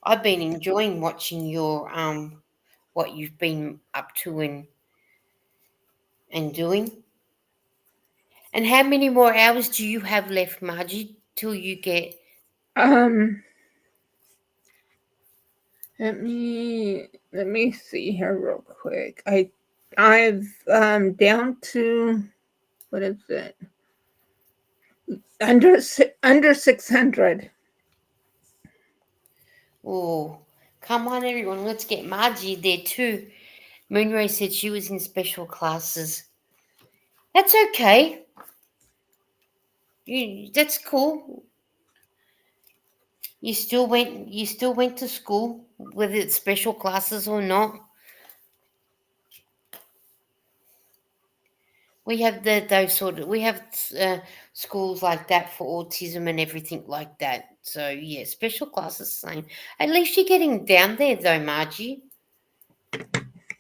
I've been enjoying watching your what you've been up to and doing. And how many more hours do you have left, Margie, till you get? Um, let me see here real quick. I've down to, what is it? Under 600. Oh, come on, everyone, let's get Margie there too. Moonray said she was in special classes. That's okay. That's cool. You still went. You still went to school, whether it's special classes or not. We have we have schools like that for autism and everything like that. So yeah, special classes same. At least you're getting down there though, Margie.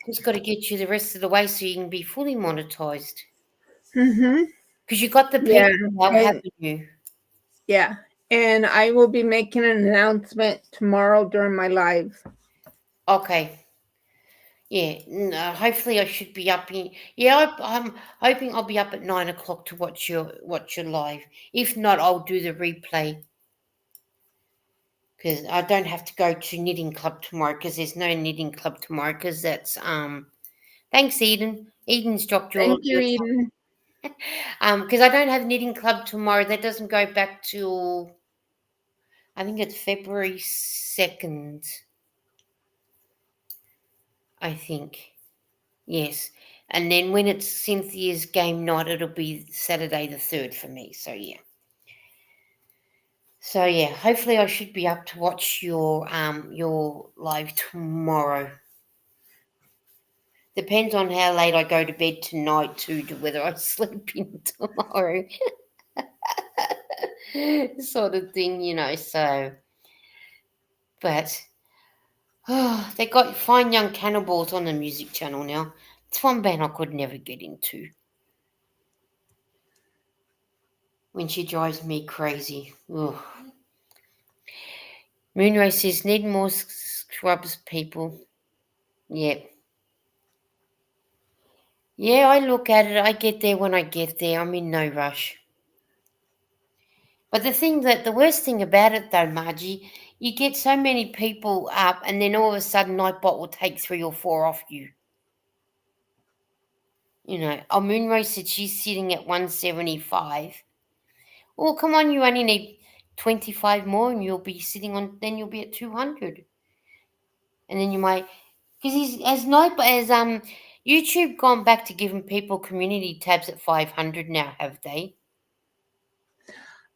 Just got to get you the rest of the way so you can be fully monetized. Mm-hmm. Because you got the Yeah, people now, and haven't you? yeah, and I will be making an announcement tomorrow during my live. Okay. Yeah. Hopefully I should be up in. Yeah, I'm hoping I'll be up at 9 o'clock to watch your live. If not, I'll do the replay because I don't have to go to knitting club tomorrow because there's no knitting club tomorrow because that's. Thanks, Eden. Eden's dropped Thank your you, Eden. because I don't have knitting club tomorrow. That doesn't go back till I think it's February 2nd. I think. Yes. And then when it's Cynthia's game night, it'll be Saturday the 3rd for me. So yeah. So yeah, hopefully I should be up to watch your live tomorrow. Depends on how late I go to bed tonight too, to whether I sleep in tomorrow. Sort of thing. So but they got Fine Young Cannibals on the music channel now. It's one band I could never get into. When she drives me crazy. Ugh. Moonray says, need more scrubs, people. Yep. Yeah, I look at it. I get there when I get there. I'm in no rush. But the worst thing about it though, Margie, you get so many people up and then all of a sudden Nightbot will take 3 or 4 off you. Moonray said she's sitting at 175. Well, come on, you only need 25 more and you'll be at 200. And then you might, because YouTube gone back to giving people community tabs at 500 now, have they?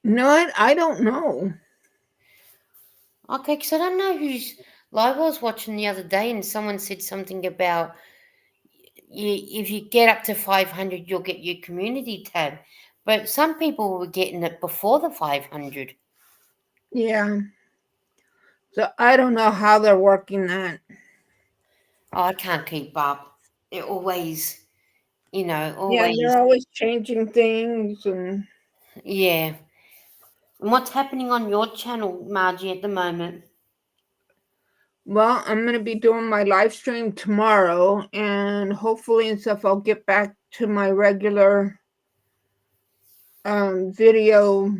No, I don't know. Okay, because I don't know whose live I was watching the other day, and someone said something about if you get up to 500, you'll get your community tab. But some people were getting it before the 500. Yeah. So I don't know how they're working that. Oh, I can't keep up. They're always, Yeah, always, they're always changing things and yeah. And what's happening on your channel, Margie, at the moment? well, I'm gonna be doing my live stream tomorrow and hopefully and stuff I'll get back to my regular video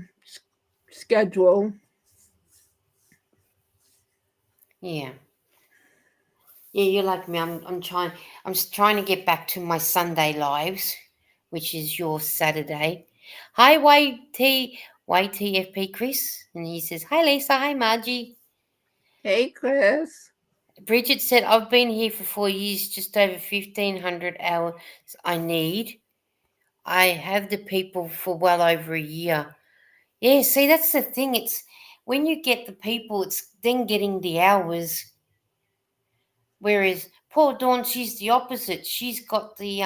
schedule. Yeah. Yeah, you're like me. I'm trying to get back to my Sunday lives, which is your Saturday. Hi, YTFP Chris. And he says, hi, Lisa. Hi, Margie. Hey Chris. Bridget said, I've been here for 4 years, just over 1,500 hours I need. I have the people for well over a year. Yeah, see, that's the thing. It's when you get the people, it's then getting the hours. Whereas poor Dawn, she's the opposite. She's got the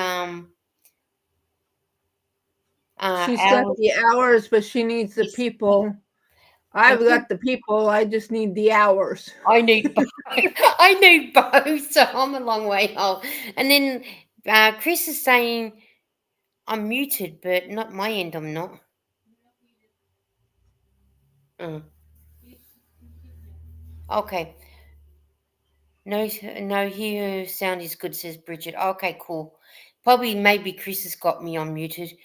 She's got hours. the hours, but she needs the Yes, people. and I've got the people, I just need the hours. I need both. I need both, so I'm a long way off. And then Chris is saying I'm muted, but not my end. I'm not. Uh, okay. No, no, here sound is good, says Bridget. Okay, cool. Probably maybe Chris has got me unmuted.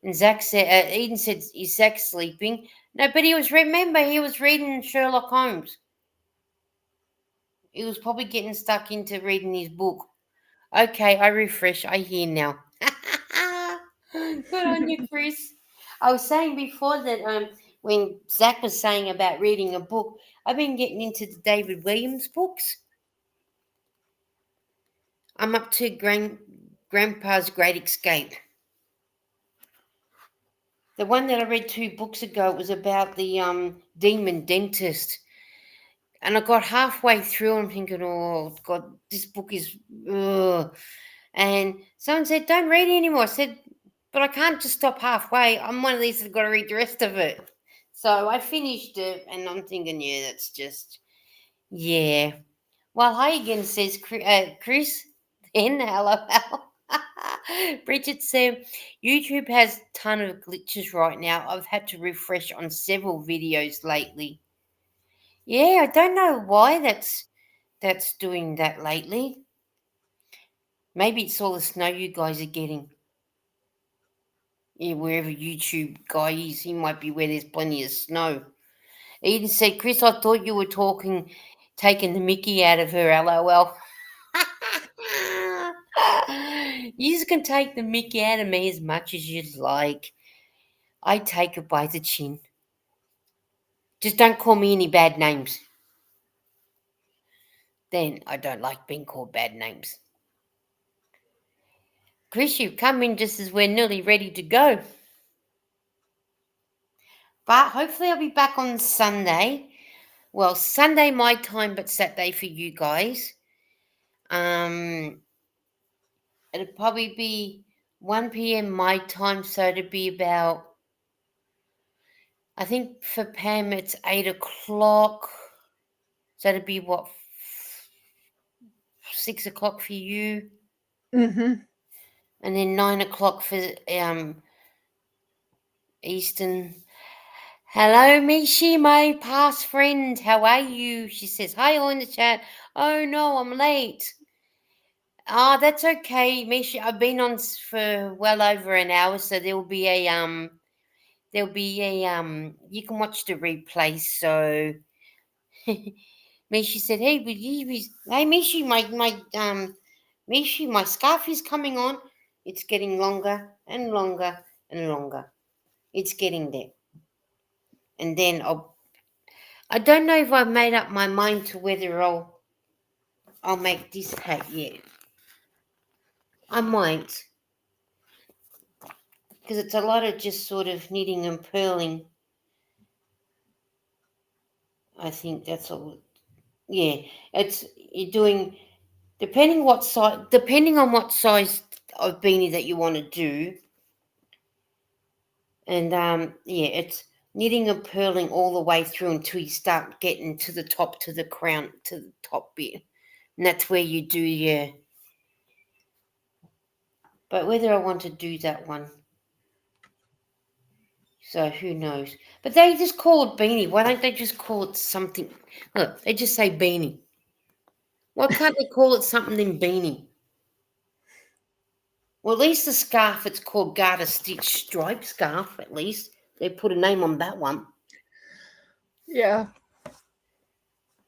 And Zach said, Eden said, is Zach sleeping? No, but remember, he was reading Sherlock Holmes. He was probably getting stuck into reading his book. Okay, I refresh. I hear now. Good on you, Chris. I was saying before that when Zach was saying about reading a book, I've been getting into the David Williams books. I'm up to Grandpa's Great Escape. The one that I read 2 books ago was about the demon dentist. And I got halfway through and I'm thinking, oh, God, this book is. Ugh. And someone said, don't read it anymore. I said, but I can't just stop halfway. I'm one of these that's got to read the rest of it. So I finished it and I'm thinking, yeah, that's just, yeah. Well, hi again, says Chris. Then, hello. Bridget said, YouTube has a ton of glitches right now. I've had to refresh on several videos lately. Yeah, I don't know why that's doing that lately. Maybe it's all the snow you guys are getting. Yeah, wherever YouTube guy is, he might be where there's plenty of snow. Eden said, Chris, I thought you were taking the mickey out of her, lol. You can take the mickey out of me as much as you'd like. I take it by the chin. Just don't call me any bad names. Then I don't like being called bad names. Chris, you've come in just as we're nearly ready to go. But hopefully I'll be back on Sunday. Well, Sunday my time, but Saturday for you guys. Um, it'll probably be 1 p.m. my time, so it'll be about. I think for Pam it's 8 o'clock, so it'll be what 6 o'clock for you, Mm-hmm. and then 9 o'clock for Eastern. Hello, Mishi, my past friend. How are you? She says, hi, all in the chat. Oh, no, I'm late. Ah, that's okay, Mishi. I've been on for well over an hour, so you can watch the replay. So, Mishi said, hey, hey, Mishi, Mishi, my scarf is coming on. It's getting longer and longer and longer. It's getting there. And then I don't know if I've made up my mind to whether I'll make this hat yet. I might, because it's a lot of just sort of knitting and purling. I think that's all. Yeah, it's you're doing depending on what size of beanie that you want to do, and yeah, it's knitting and purling all the way through until you start getting to the top, to the crown, to the top bit. And that's where you do your... But whether I want to do that one, so who knows? But they just call it beanie. Why don't they just call it something? Look, they just say beanie. Why can't they call it something than beanie? Well, at least the scarf, it's called garter stitch stripe scarf, at least. They put a name on that one. Yeah.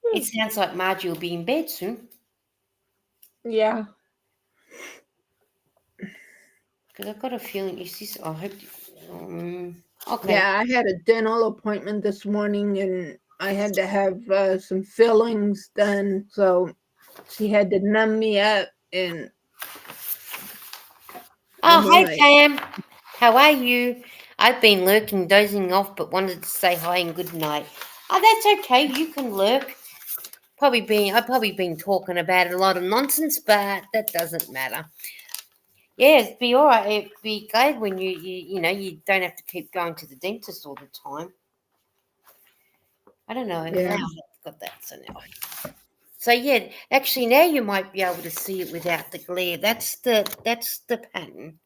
It sounds like Margie will be in bed soon. Yeah. Because I've got a feeling, is this, I hope, okay. Yeah, I had a dental appointment this morning and I had to have some fillings done. So she had to numb me up and Oh, then hey, Pam. How are you? I've been lurking, dozing off, but wanted to say hi and good night. Oh, that's okay. You can lurk. I've probably been talking about a lot of nonsense, but that doesn't matter. Yeah, it'd be all right. It'd be glad when you don't have to keep going to the dentist all the time. I don't know. Yeah. Oh, I've got that. So yeah, actually now you might be able to see it without the glare. That's the pattern.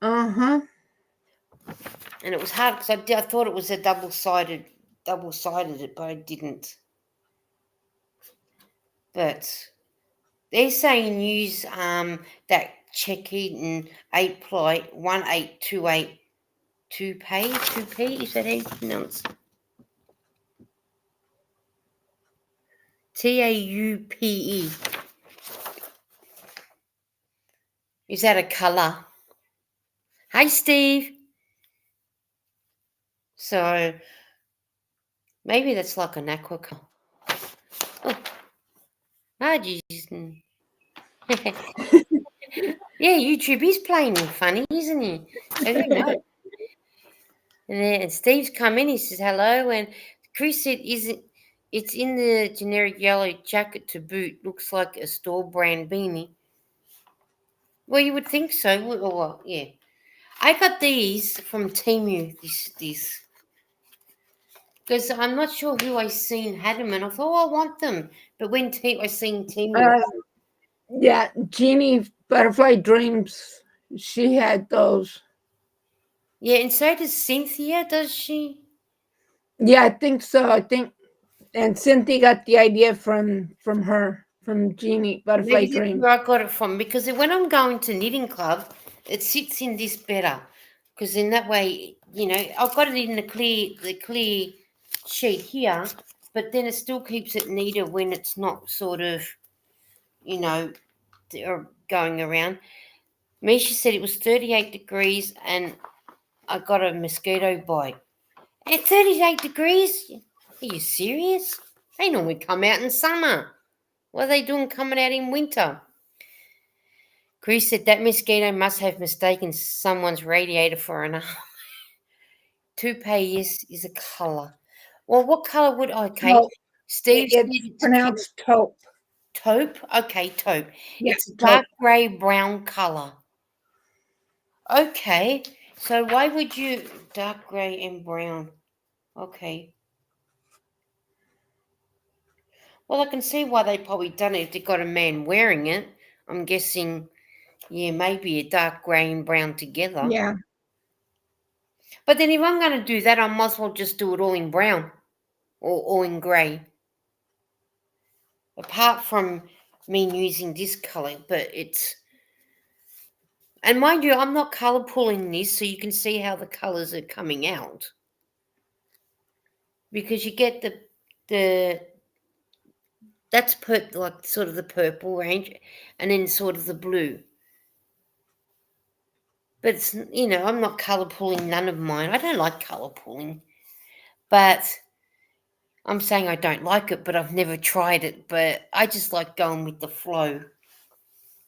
Uh-huh. And it was hard because I thought it was a double-sided it, but I didn't. But they're saying use that check-in 8-ply 1828 2P. Is that how you pronounce it? TAUPE. Is that a colour? Hey, Steve. So maybe that's like an aqua colour. Oh, Margie's. Yeah, YouTube is playing me funny, isn't he? I don't know. And then Steve's come in. He says hello, and Chris said, "Isn't it's in the generic yellow jacket to boot? Looks like a store brand beanie." Well, you would think so. Or what? Yeah, I got these from Temu. This because I'm not sure who I seen had them, and I thought, oh, I want them. But when I seen Temu, Yeah, Jeannie Butterfly Dreams, she had those. yeah, and so does Cynthia. Does she? Yeah, I think so. And Cynthia got the idea from her, from Jeannie Butterfly Maybe that's Dreams. where I got it from because when I'm going to knitting club, it sits in this better because in that way, I've got it in the clear sheet here, but then it still keeps it neater when it's not sort of, going around. Misha said it was 38 degrees and I got a mosquito bite. At 38 degrees? Are you serious? They normally come out in summer. What are they doing coming out in winter? Chris said that mosquito must have mistaken someone's radiator for an arm. Toupee is a colour. Well, what colour would... Okay, Taupe. Steve said It's it's pronounced taupe. taupe. Okay, taupe. Yeah, It's a taupe. dark grey brown colour. Okay, so why would you... Dark grey and brown. Okay. Well, I can see why they probably done it if they got a man wearing it. I'm guessing, yeah, maybe a dark grey and brown together. Yeah. But then if I'm going to do that, I might as well just do it all in brown or all in grey. Apart from me using this colour, but it's... And mind you, I'm not colour pulling this, so you can see how the colours are coming out. Because you get the that's like sort of the purple range, and then sort of the blue. But it's, I'm not colour pulling none of mine. I don't like colour pulling. But I'm saying I don't like it, but I've never tried it. But I just like going with the flow.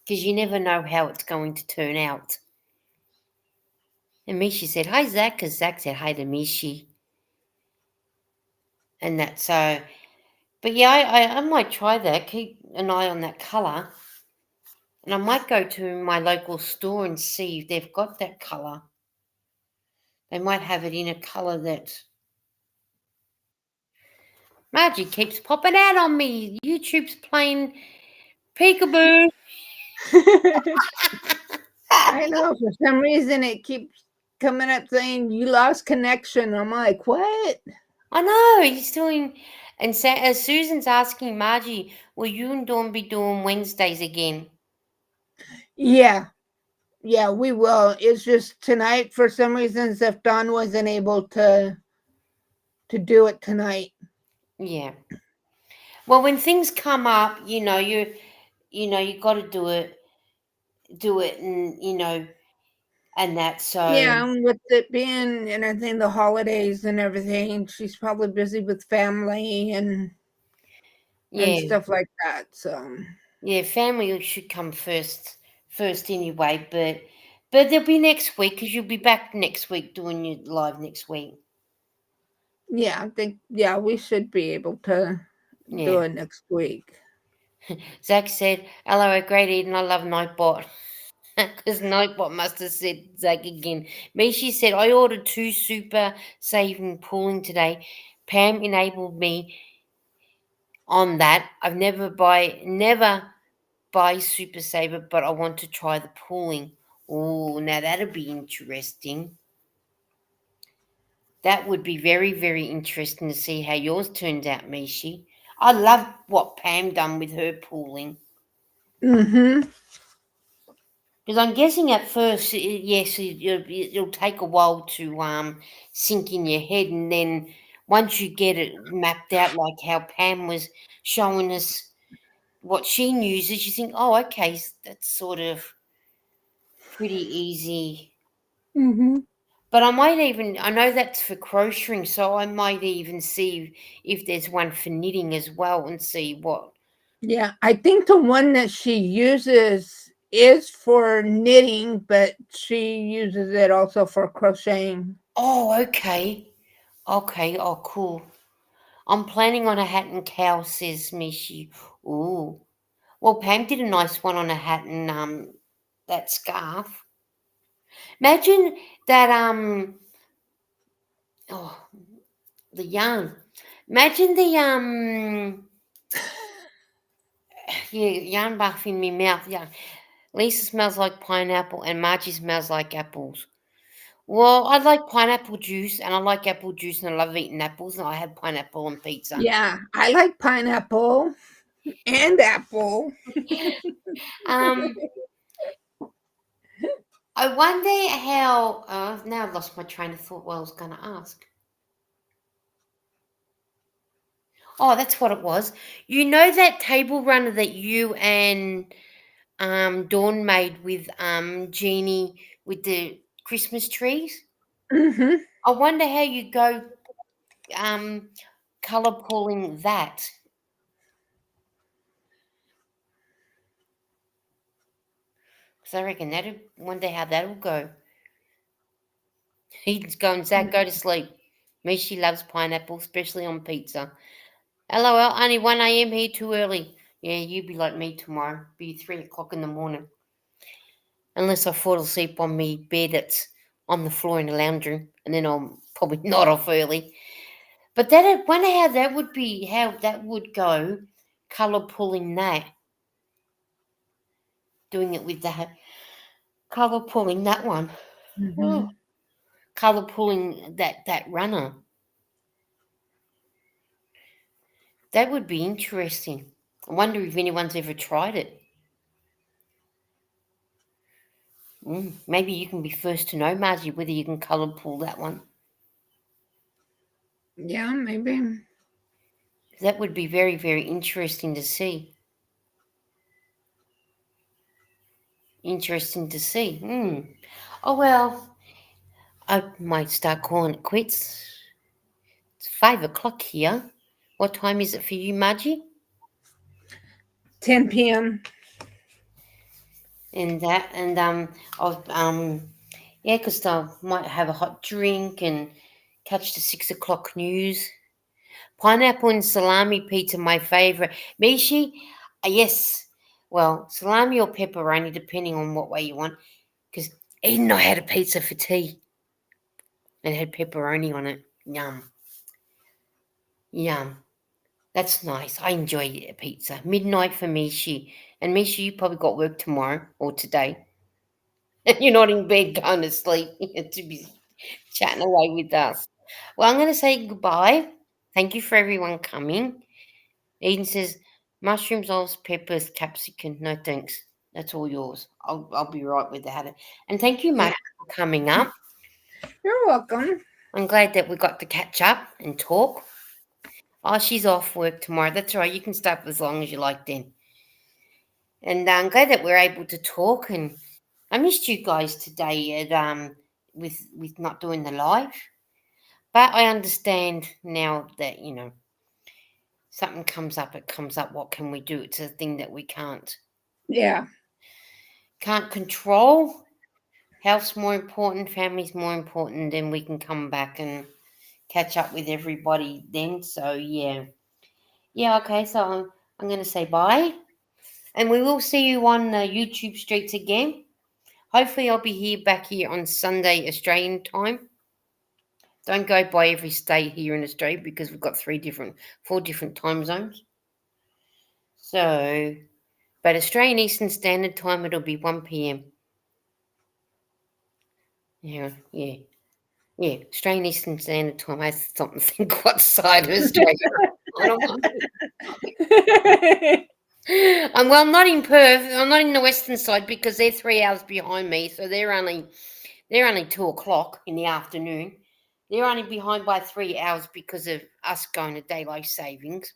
Because you never know how it's going to turn out. And Mishi said, hi, Zach, because Zach said hi to Mishi. And that's so... But yeah, I might try that. Keep an eye on that colour. And I might go to my local store and see if they've got that colour. They might have it in a colour that Margie keeps popping out on me. YouTube's playing peekaboo. I know, for some reason it keeps coming up saying you lost connection. I'm like, what? I know he's doing, and Susan's asking Margie, "Will you and Dawn be doing Wednesdays again?" Yeah, yeah, we will. It's just tonight, for some reasons, if Dawn wasn't able to do it tonight. Yeah. Well, when things come up, you got to do it, and and that. So Yeah, and with it being and I think the holidays and everything, she's probably busy with family and yeah, stuff like that. So yeah, family should come first anyway. But they'll be next week because you'll be back next week doing your live next week. yeah, I think we should be able to do Yeah. it next week. Zach said, "Hello, great Eden. I love Nightbot." Because Nightbot must have said Zach again. Mishi said, "I ordered 2 super saving pooling today. Pam enabled me on that. I've never buy Super Saver, but I want to try the pooling. Oh, now that'll be interesting. That would be very, very interesting to see how yours turns out, Mishi. I love what Pam done with her pooling. Mm-hmm. Because I'm guessing at first, yes, it'll take a while to sink in your head, and then once you get it mapped out, like how Pam was showing us what she uses, you think, oh, okay, that's sort of pretty easy. Mm-hmm. But I know that's for crocheting, so I might even see if there's one for knitting as well and see what. Yeah, I think the one that she uses is for knitting, but she uses it also for crocheting. Oh, okay. Okay, oh, cool. I'm planning on a hat and cow, says Mishi. Ooh. Well, Pam did a nice one on a hat and that scarf. Imagine that oh, the yarn. Imagine the yeah, yarn buff in my mouth. Yeah. Lisa smells like pineapple and Margie smells like apples. Well, I like pineapple juice and I like apple juice and I love eating apples and I had pineapple on pizza. Yeah, I like pineapple and apple. Um, I wonder how. Now I've lost my train of thought. What I was going to ask. Oh, that's what it was. You know that table runner that you and Dawn made with Jeannie with the Christmas trees. Mm-hmm. I wonder how you go um color pulling that. Because I reckon that'll wonder how that'll go. He's going, Zach, go to sleep. Mishi loves pineapple, especially on pizza. LOL, only 1 a.m. here too early. Yeah, you be like me tomorrow. Be 3 o'clock in the morning. Unless I fall asleep on me bed that's on the floor in the lounge room. And then I'll probably nod off early. But that I wonder how that would go, colour pulling that. Doing it with that. Colour pulling that one. Mm-hmm. Oh, colour pulling that runner. That would be interesting. I wonder if anyone's ever tried it. Maybe you can be first to know, Margie, whether you can colour pull that one. Yeah, maybe. That would be very, very interesting to see. Interesting to see. Oh, well, I might start calling it quits. It's 5 o'clock here. What time is it for you, Margie? 10 p.m. And that, and I'll, yeah, because I might have a hot drink and catch the 6 o'clock news. Pineapple and salami pizza, my favourite. Mishi, yes. Well, salami or pepperoni, depending on what way you want. Because Eden and I had a pizza for tea. and had pepperoni on it. Yum, yum. That's nice. I enjoy a pizza. Midnight for Mishi. And Mishi, you probably got work tomorrow or today. And you're not in bed going to sleep to be chatting away with us. Well, I'm going to say goodbye. Thank you for everyone coming. Eden says, mushrooms, olives, peppers, capsicum. No thanks. That's all yours. I'll be right with that. And thank you, Yeah. Mark, for coming up. You're welcome. I'm glad that we got to catch up and talk. Oh, she's off work tomorrow. That's right. You can stay up as long as you like then. And I'm glad that we're able to talk. And I missed you guys today at with not doing the live. But I understand now that, something comes up, it comes up. What can we do? It's a thing that we Yeah. can't control. Health's more important, family's more important, then we can come back and catch up with everybody then. So yeah. Yeah, okay, so I'm gonna say bye. And we will see you on YouTube streets again. Hopefully I'll be back here on Sunday Australian time. Don't go by every state here in Australia because we've got 4 different time zones. So, but Australian Eastern Standard Time, it'll be 1 p.m. Yeah, yeah, yeah. Australian Eastern Standard Time. I stop and think what side of Australia. I don't know. I'm not in Perth. I'm not in the western side because they're 3 hours behind me. So they're only 2 o'clock in the afternoon. They're only behind by 3 hours because of us going to daylight savings.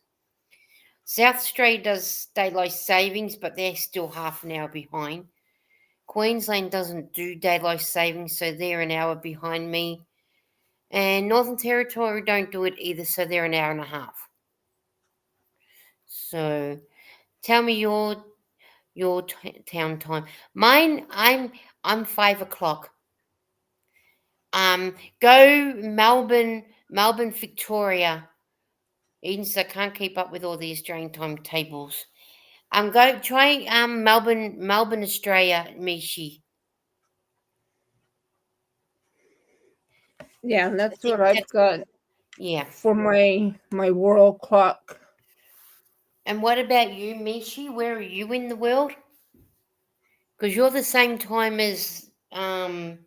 South Australia does daylight savings, but they're still half an hour behind. Queensland doesn't do daylight savings, so they're an hour behind me. And Northern Territory don't do it either, so they're an hour and a half. So tell me your town time. Mine, I'm 5 o'clock. Go Melbourne, Victoria. Eden says I can't keep up with all the Australian timetables. Go try Melbourne, Australia, Mishi. Yeah, I that's think what I've that's got yeah. for my world clock. And what about you, Mishi? Where are you in the world? Because you're the same time as Pam.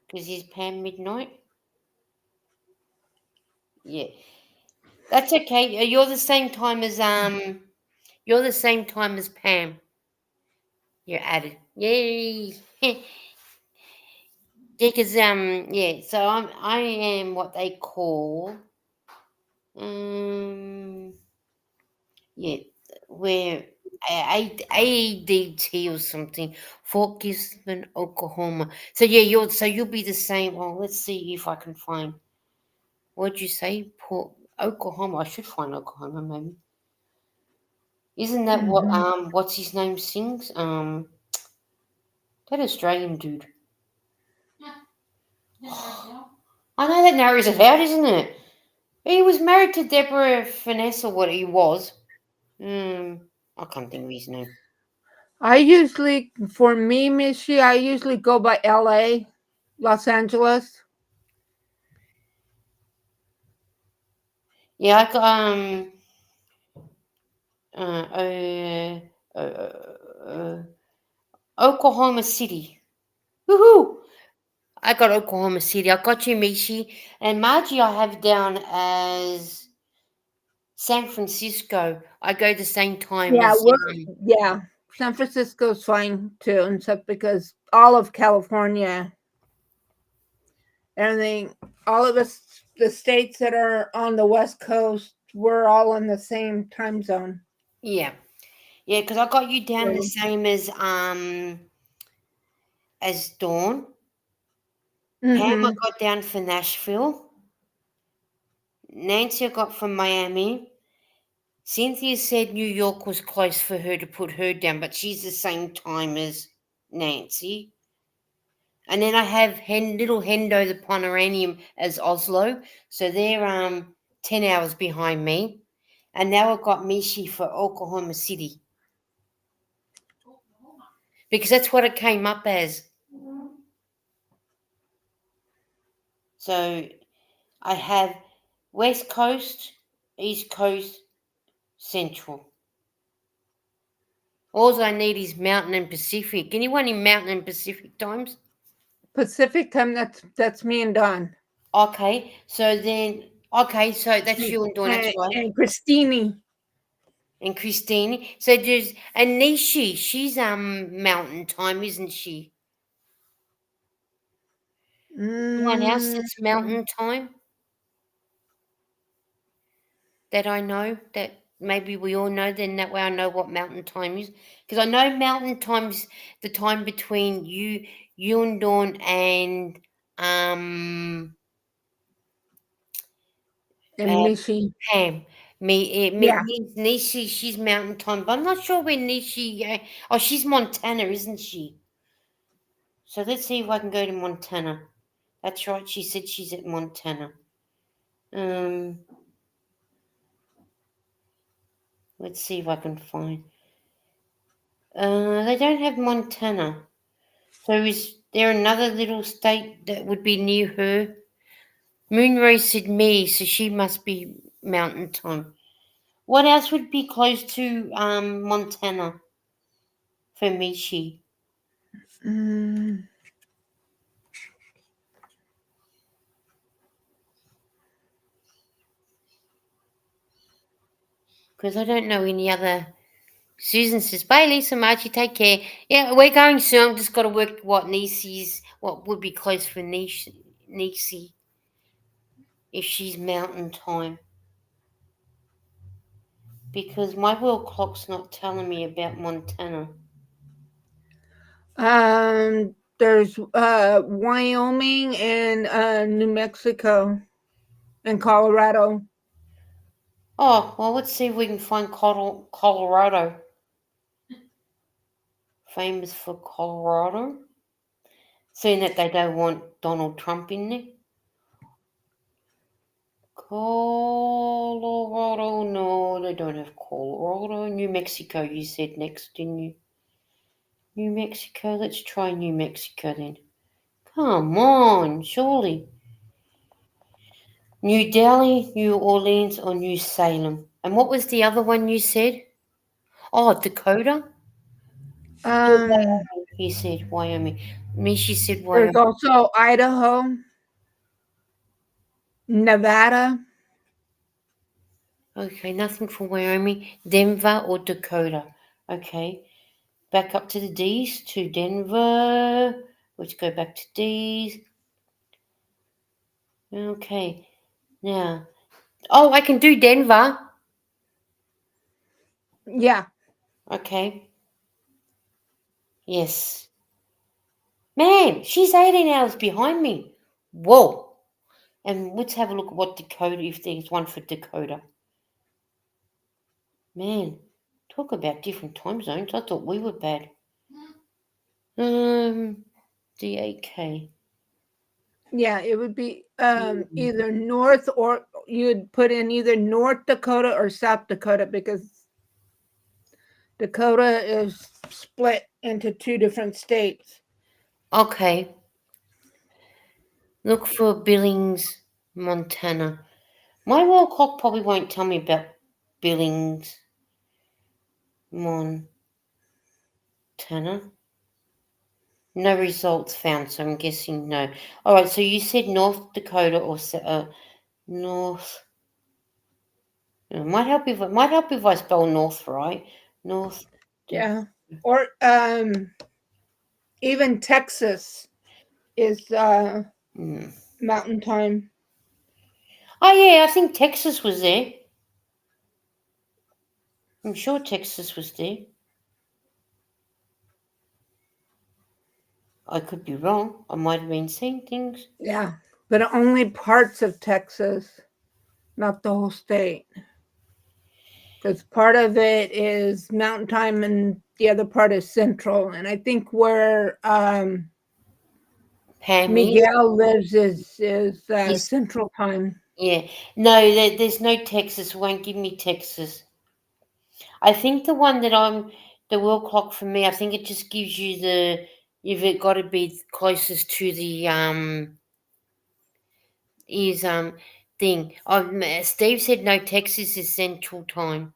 Because is Pam midnight? Yeah, that's okay. You're the same time as You're the same time as Pam. You're added. Yay! Because yeah. So I am what they call um yeah, where AEDT or something, Fort Gibson, Oklahoma. So yeah, you'll be the same. Well, let's see if I can find. What'd you say? Port Oklahoma. I should find Oklahoma maybe. Isn't that what Mhm. what's his name sings? That Australian dude. I know that narrows it out, isn't it? He was married to Deborah Finesse or what he was. I can't think of his name. I usually, for me, Missy, I usually go by LA, Los Angeles. Yeah, I got uh, uh, uh, uh, Oklahoma City. Woohoo! I got Oklahoma City. I got you, Mishi. And Margie, I have down as San Francisco. I go the same time Yeah, as yeah. San Francisco's fine too, and stuff because all of California, everything, all of us, the states that are on the West Coast, we're all in the same time zone. yeah, yeah. Because I got you down the So, same as Dawn. Pam, I mm-hmm. got down for Nashville. Nancy, I got from Miami. Cynthia said New York was close for her to put her down, but she's the same time as Nancy. And then I have little Hendo the Pomeranian as Oslo, so they're 10 hours behind me. And now I've got Mishi for Oklahoma City. because that's what it came up as. So I have West Coast, East Coast, Central. All I need is Mountain and Pacific. Anyone in Mountain and Pacific times? Pacific time, that's me and Don. Okay, so then, okay, so that's you and Dawn, that's right. And Christine. And Christine. So there's and Nishi. She's Mountain time, isn't she? Anyone else Mm, that's Mountain time that I know that maybe we all know? Then that way I know what Mountain time is because I know Mountain time's the time between you and Dawn and um and Nishi. Pam. Yeah. Nishi. She's Mountain time, but I'm not sure where Nishi. Oh, she's Montana, isn't she? So let's see if I can go to Montana. That's right. She said she's at Montana. Um, let's see if I can find. They don't have Montana. So is there another little state that would be near her? Moonray said me, so she must be Mountain time. What else would be close to Montana for Michi? Mm, Because I don't know any other. Susan says, "Bye, Lisa, Margie, take care." Yeah, we're going soon. I've just got to work what would be close for Nisi if she's Mountain time. Because my world clock's not telling me about Montana. there's Wyoming and New Mexico and Colorado. Oh, well, let's see if we can find Colorado. Famous for Colorado. Seeing that they don't want Donald Trump in there. Colorado, no, they don't have Colorado. New Mexico, you said next, didn't you? New Mexico, let's try New Mexico then. Come on, surely. New Delhi, New Orleans, or New Salem. And what was the other one you said? Oh, Dakota? Or Um, Wyoming, he said Wyoming. Mishi said there's Wyoming. also Idaho, Nevada. Okay, nothing for Wyoming. Denver or Dakota. Okay. Back up to the D's, to Denver. Let's go back to D's. Okay. Now. Oh, I can do Denver. Yeah. Okay. Yes. Man, she's 18 hours behind me. Whoa. And let's have a look at what Dakota, if there's one for Dakota. Man, talk about different time zones. I thought we were bad. DAK. Yeah, it would be either North or you'd put in either North Dakota or South Dakota because Dakota is split into two different states. Okay. Look for Billings, Montana. My wall clock probably won't tell me about Billings, Montana. No results found, so I'm guessing no. All right, so you said North Dakota or North. It might help if I spell North right. North. Yeah. Or even Texas is Hmm. mountain time. Oh yeah, I think Texas was there. I'm sure Texas was there. I could be wrong. I might have been seeing things. Yeah. But only parts of Texas, not the whole state. Because part of it is mountain time and the other part is central. And I think where Pam is. Miguel lives is Yes. central time. Yeah. No, there's no Texas. Won't give me Texas. I think the one that I'm the world clock for me, I think it just gives you you've got to be closest to the is thing. Steve said no, Texas is Central Time.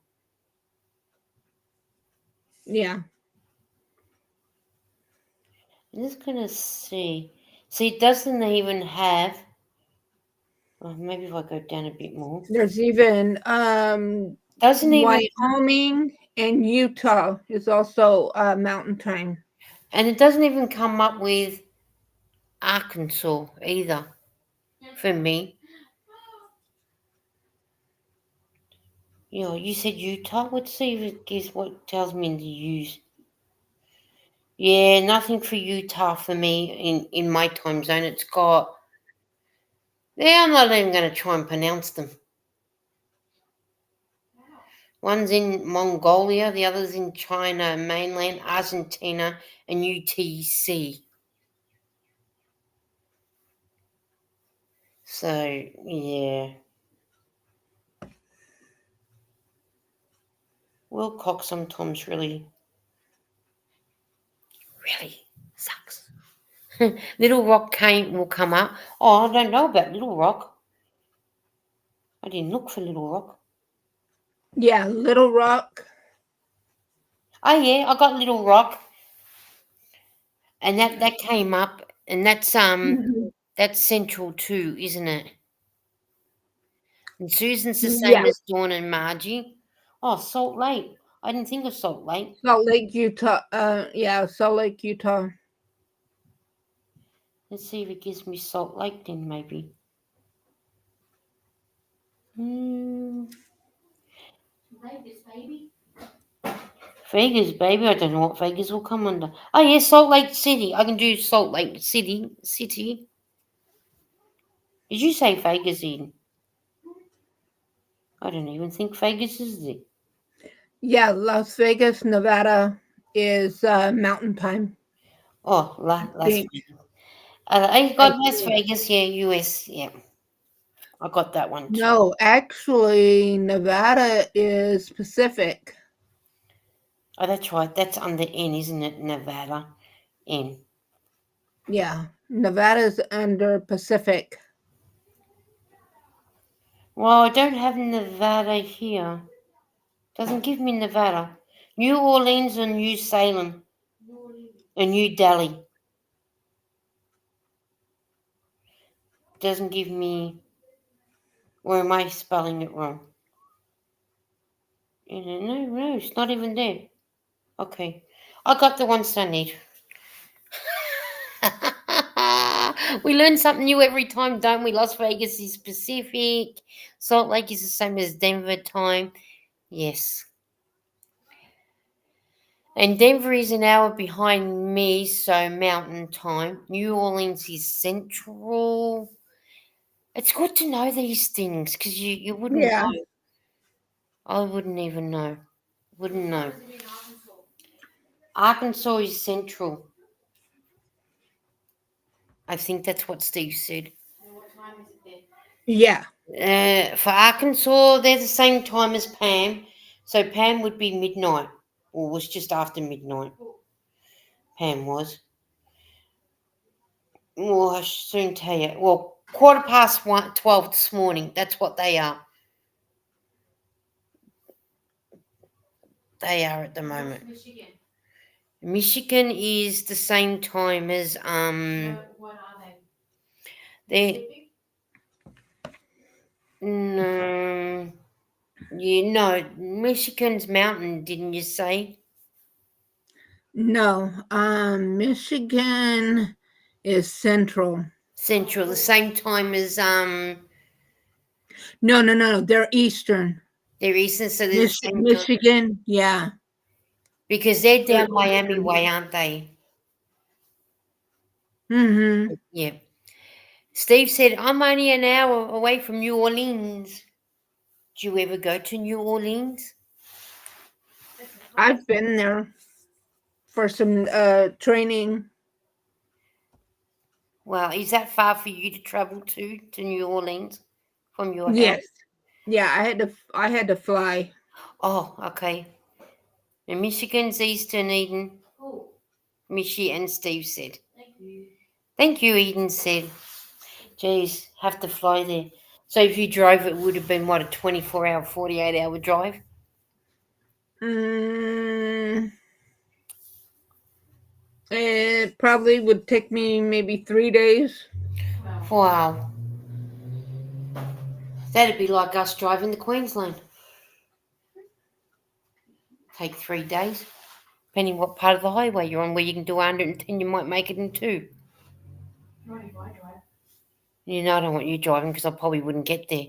Yeah. I'm just gonna see. See, it doesn't even have. Maybe if I go down a bit more. There's even Doesn't even, Wyoming and Utah is also mountain time. and it doesn't even come up with Arkansas either for me. You said Utah. Let's see if it gives what tells me to use. Yeah, nothing for Utah for me in my time zone. It's got. Yeah, I'm not even going to try and pronounce them. One's in Mongolia, the other's in China, mainland, Argentina, and UTC. So, yeah. Wilcock sometimes really sucks. Little Rock will come up. Oh, I don't know about Little Rock. I didn't look for Little Rock. Yeah, Little Rock. Oh yeah, I got Little Rock, and that came up, and Mhm. that's Central too, isn't it? And Susan's the Yeah, same as Dawn and Margie. Oh, Salt Lake. I didn't think of Salt Lake. Salt Lake, Utah. Yeah, Salt Lake, Utah. Let's see if it gives me Salt Lake then, maybe. Vegas, baby. Vegas, baby. I don't know what Vegas will come under. Oh, yeah, Salt Lake City. I can do Salt Lake City. Did you say Vegas in? I don't even think Vegas is there. Yeah, Las Vegas, Nevada is mountain time. Oh, I Las think. Vegas. I I got Las think. Vegas, yeah, US, yeah. I got that one too. No, actually, Nevada is Pacific. Oh, that's right. That's under N, isn't it? Nevada. N. Yeah, Nevada's under Pacific. Well, I don't have Nevada here. Doesn't give me Nevada. New Orleans or New Salem or New Delhi. Doesn't give me. Or am I spelling it wrong? No, it's not even there. Okay. I got the ones I need. We learn something new every time, don't we? Las Vegas is Pacific. Salt Lake is the same as Denver time. Yes. And Denver is an hour behind me, so mountain time. New Orleans is central. It's good to know these things because you wouldn't Yeah. know. I wouldn't even know. Wouldn't know. What does it mean, Arkansas? Arkansas is central. I think that's what Steve said. And what time is it there? Yeah. For Arkansas, they're the same time as Pam. So Pam would be midnight, or was just after midnight. Pam was. Well, I should soon tell you. Well, 12 this morning. That's what they are. They are at the moment. Michigan. Michigan is the same time as What are they? they Pacific? no no Michigan's mountain, didn't you say? No, Michigan is central. Central, the same time as No. They're eastern. they're eastern, so they're the same time Michigan, yeah. because they're They're down Miami eastern. way, aren't they? Mm-hmm. Yeah. Steve said, I'm only an hour away from New Orleans. Do you ever go to New Orleans? I've been there for some training. Well, is that far for you to travel to New Orleans from your house? Yes. Yeah, I had to fly. Oh, okay. And Michigan's Eastern, Eden. Oh, Michi and Steve said. thank you. Thank you, Eden said. Geez, have to fly there. So if you drove, it would have been, what, a 24-hour, 48-hour drive? Mm, it probably would take me maybe 3 days. Wow. Wow. That'd be like us driving to Queensland. Take 3 days. Depending what part of the highway you're on, where you can do 110, you might make it in 2. Not if I drive. You know, I don't want you driving because I probably wouldn't get there.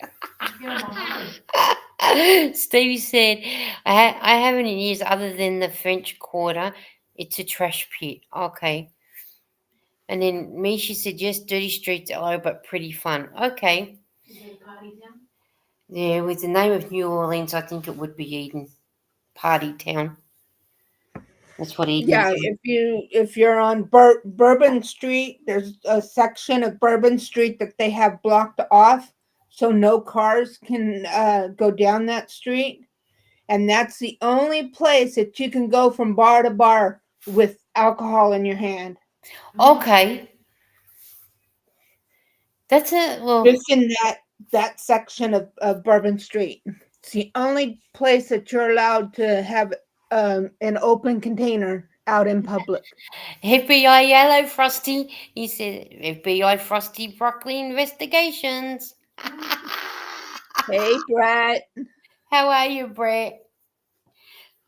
Just get on my phone. Stevie said, I haven't in years other than the French Quarter. It's a trash pit. Okay. And then me, she said, yes, dirty streets are low, but pretty fun. Okay. Is it a party town? Yeah, with the name of New Orleans, I think it would be Eden. Party town. That's what Eden Yeah, is. if you're on Bourbon Street, there's a section of Bourbon Street that they have blocked off, so no cars can go down that street, and that's the only place that you can go from bar to bar with alcohol in your hand. Okay. That's it. Well, Just in that section of Bourbon Street. It's the only place that you're allowed to have an open container out in public. FBI Yellow Frosty. He said, FBI Frosty Broccoli Investigations. Hey, Brett. How are you, Brett?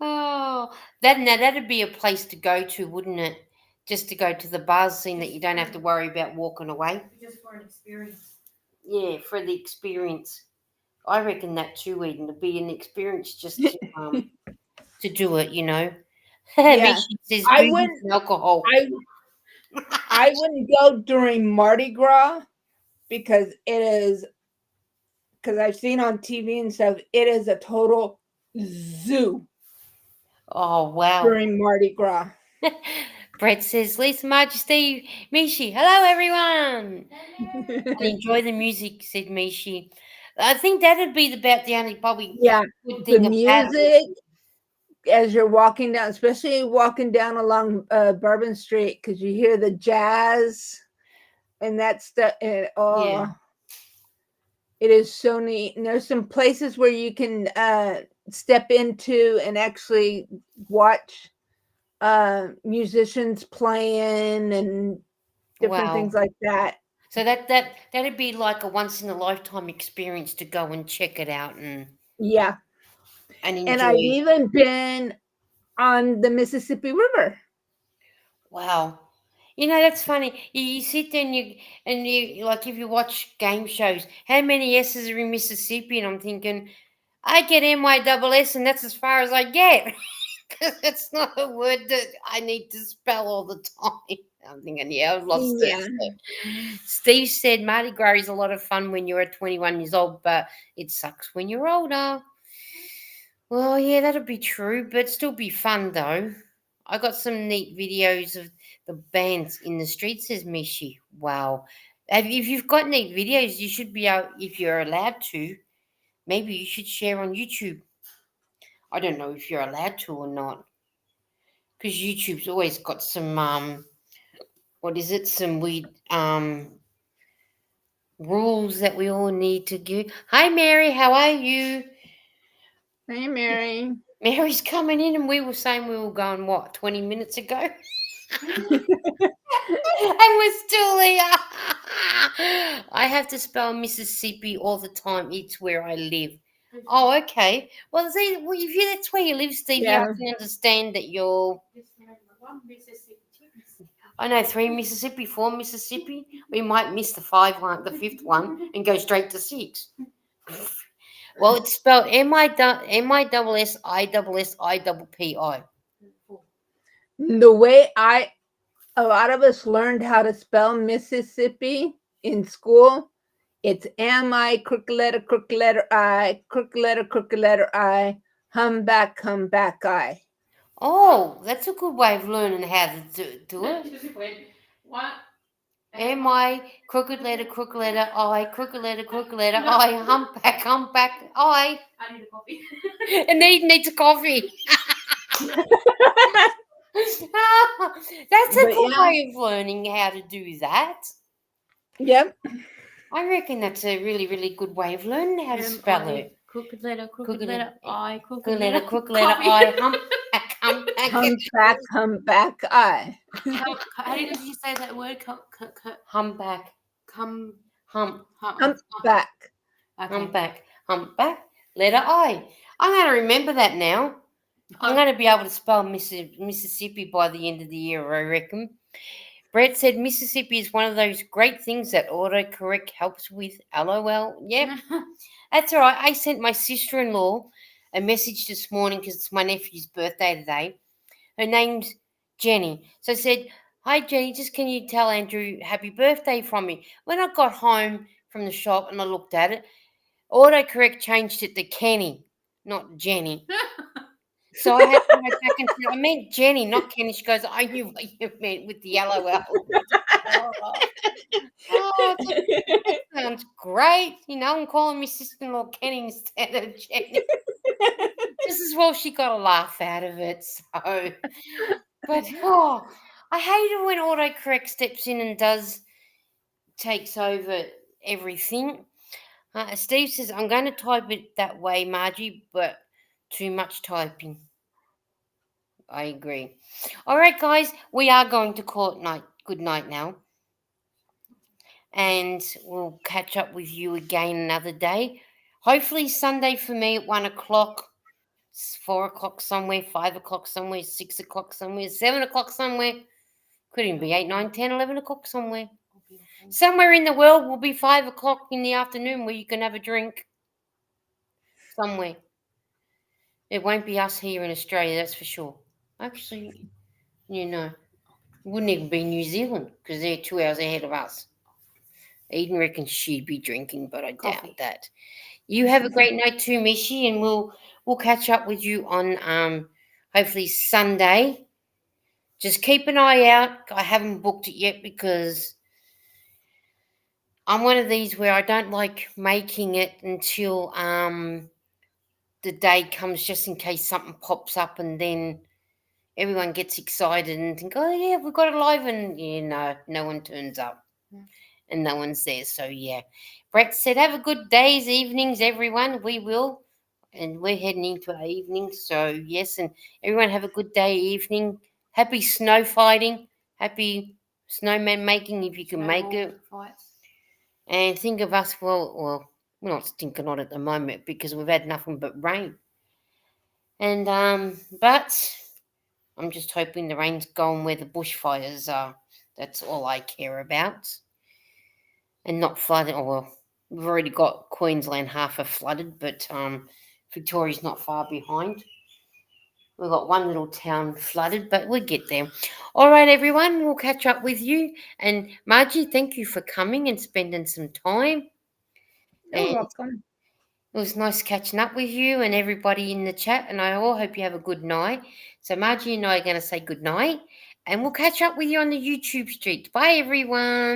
Oh, that'd be a place to go to, wouldn't it? Just to go to the bars scene that you don't have to worry about walking away. Just for an experience. Yeah, for the experience. I reckon that too, Eden. To be an experience just to do it, you know. Yeah, Mishy says I booze wouldn't. and alcohol. I wouldn't go during Mardi Gras because I've seen on TV and stuff. It is a total zoo Oh wow. during Mardi Gras. Brett says, Lisa, Margie, Steve, Mishi, hello everyone. And enjoy the music, said Mishi. I think that'd be about the only probably Yeah, good the thing about it. music as you're walking down, especially walking down along Bourbon Street, because you hear the jazz and that stuff. And Yeah. it is so neat. And there's some places where you can step into and actually watch musicians playing and different Wow. things like that. So that'd be like a once in a lifetime experience to go and check it out Yeah. and And I've enjoy. even been on the Mississippi River. Wow. You know, that's funny. You sit there and you like if you watch game shows, how many S's are in Mississippi? And I'm thinking, I get MISS and that's as far as I get. Because it's not a word that I need to spell all the time. I'm thinking, yeah, I've lost it. Yeah. So, Steve said Mardi Gras is a lot of fun when you're 21 years old, but it sucks when you're older. Well, yeah, that'll be true, but still be fun though. I got some neat videos of the bands in the streets, says Mishi. Wow. If you've got neat videos, you should be out, if you're allowed to, maybe you should share on YouTube. I don't know if you're allowed to or not. Because YouTube's always got some what is it? Some weird rules that we all need to give. Hi Mary, how are you? Hey, Mary. Mary's coming in and we were saying we were going what, 20 minutes ago? And we're still here. I have to spell Mississippi all the time. It's where I live. Oh, okay. Well, see, well, if you, that's where you live, Stevie, I Yeah. can understand that you're. Just remember one Mississippi, two Mississippi. I know 3 Mississippi, 4 Mississippi. We might miss the the 5th one, and go straight to 6. Well, it's spelled MISSISSIPPI. The way a lot of us learned how to spell Mississippi in school, it's M-I, crooked letter I, crooked letter I, humpback, I. Oh, that's a good way of learning how to do it. Just went, what? MI, crooked letter I, crooked letter I, humpback I. I need a coffee. and then he needs a coffee. That's a But good yeah. way of learning how to do that. Yep. I reckon that's a really, really good way of learning how to spell it. Crooked letter, crooked Crooked letter, letter, I, crooked Crooked letter, letter, coffee. I, humpback, humpback. Humpback, I. How did you say that word? Humpback, Come, Humpback. Okay. humpback, letter I. I'm going to remember that now. I'm going to be able to spell Mississippi by the end of the year, I reckon. Brett said Mississippi is one of those great things that autocorrect helps with. LOL. Yep, that's all right. I sent my sister-in-law a message this morning because it's my nephew's birthday today. Her name's Jenny. So I said, hi, Jenny, just can you tell Andrew happy birthday from me? When I got home from the shop and I looked at it, autocorrect changed it to Kenny, not Jenny. So I had to go back and say, I meant Jenny, not Kenny. She goes, I knew what you meant with the LOL. Oh, that sounds great. You know, I'm calling my sister-in-law Kenny instead of Jenny. Just as well she got a laugh out of it. So, but I hate it when autocorrect steps in and takes over everything. Steve says, I'm going to type it that way, Margie, but too much typing. I agree. All right, guys, we are going to call it good night now. And we'll catch up with you again another day. Hopefully Sunday for me at 1 o'clock, 4 o'clock somewhere, 5 o'clock somewhere, 6 o'clock somewhere, 7 o'clock somewhere. Could even be 8, 9, 10, 11 o'clock somewhere. Somewhere in the world will be 5 o'clock in the afternoon where you can have a drink. Somewhere. It won't be us here in Australia, that's for sure. Actually, it wouldn't even be New Zealand because they're 2 hours ahead of us. Eden reckons she'd be drinking, but I doubt that. You have a great night too, Mishi, and we'll catch up with you on hopefully Sunday. Just keep an eye out. I haven't booked it yet because I'm one of these where I don't like making it until the day comes, just in case something pops up and then everyone gets excited and think, oh yeah, we've got it live, and no one turns up. And no one's there. So, yeah. Brett said, have a good days, evenings, everyone. We will. And we're heading into our evening. So, yes. And everyone have a good day, evening. Happy snow fighting. Happy snowman making if you can make it. Fights. And think of us, well, we're not thinking on it at the moment because we've had nothing but rain. And, but I'm just hoping the rain's gone where the bushfires are. That's all I care about. And not flooded. Oh, well, we've already got Queensland half flooded, but Victoria's not far behind. We've got one little town flooded, but we'll get there. All right, everyone, we'll catch up with you. And Margie, thank you for coming and spending some time. You're welcome. It was nice catching up with you and everybody in the chat, and I all hope you have a good night. So Margie and I are going to say good night, and we'll catch up with you on the YouTube street. Bye, everyone.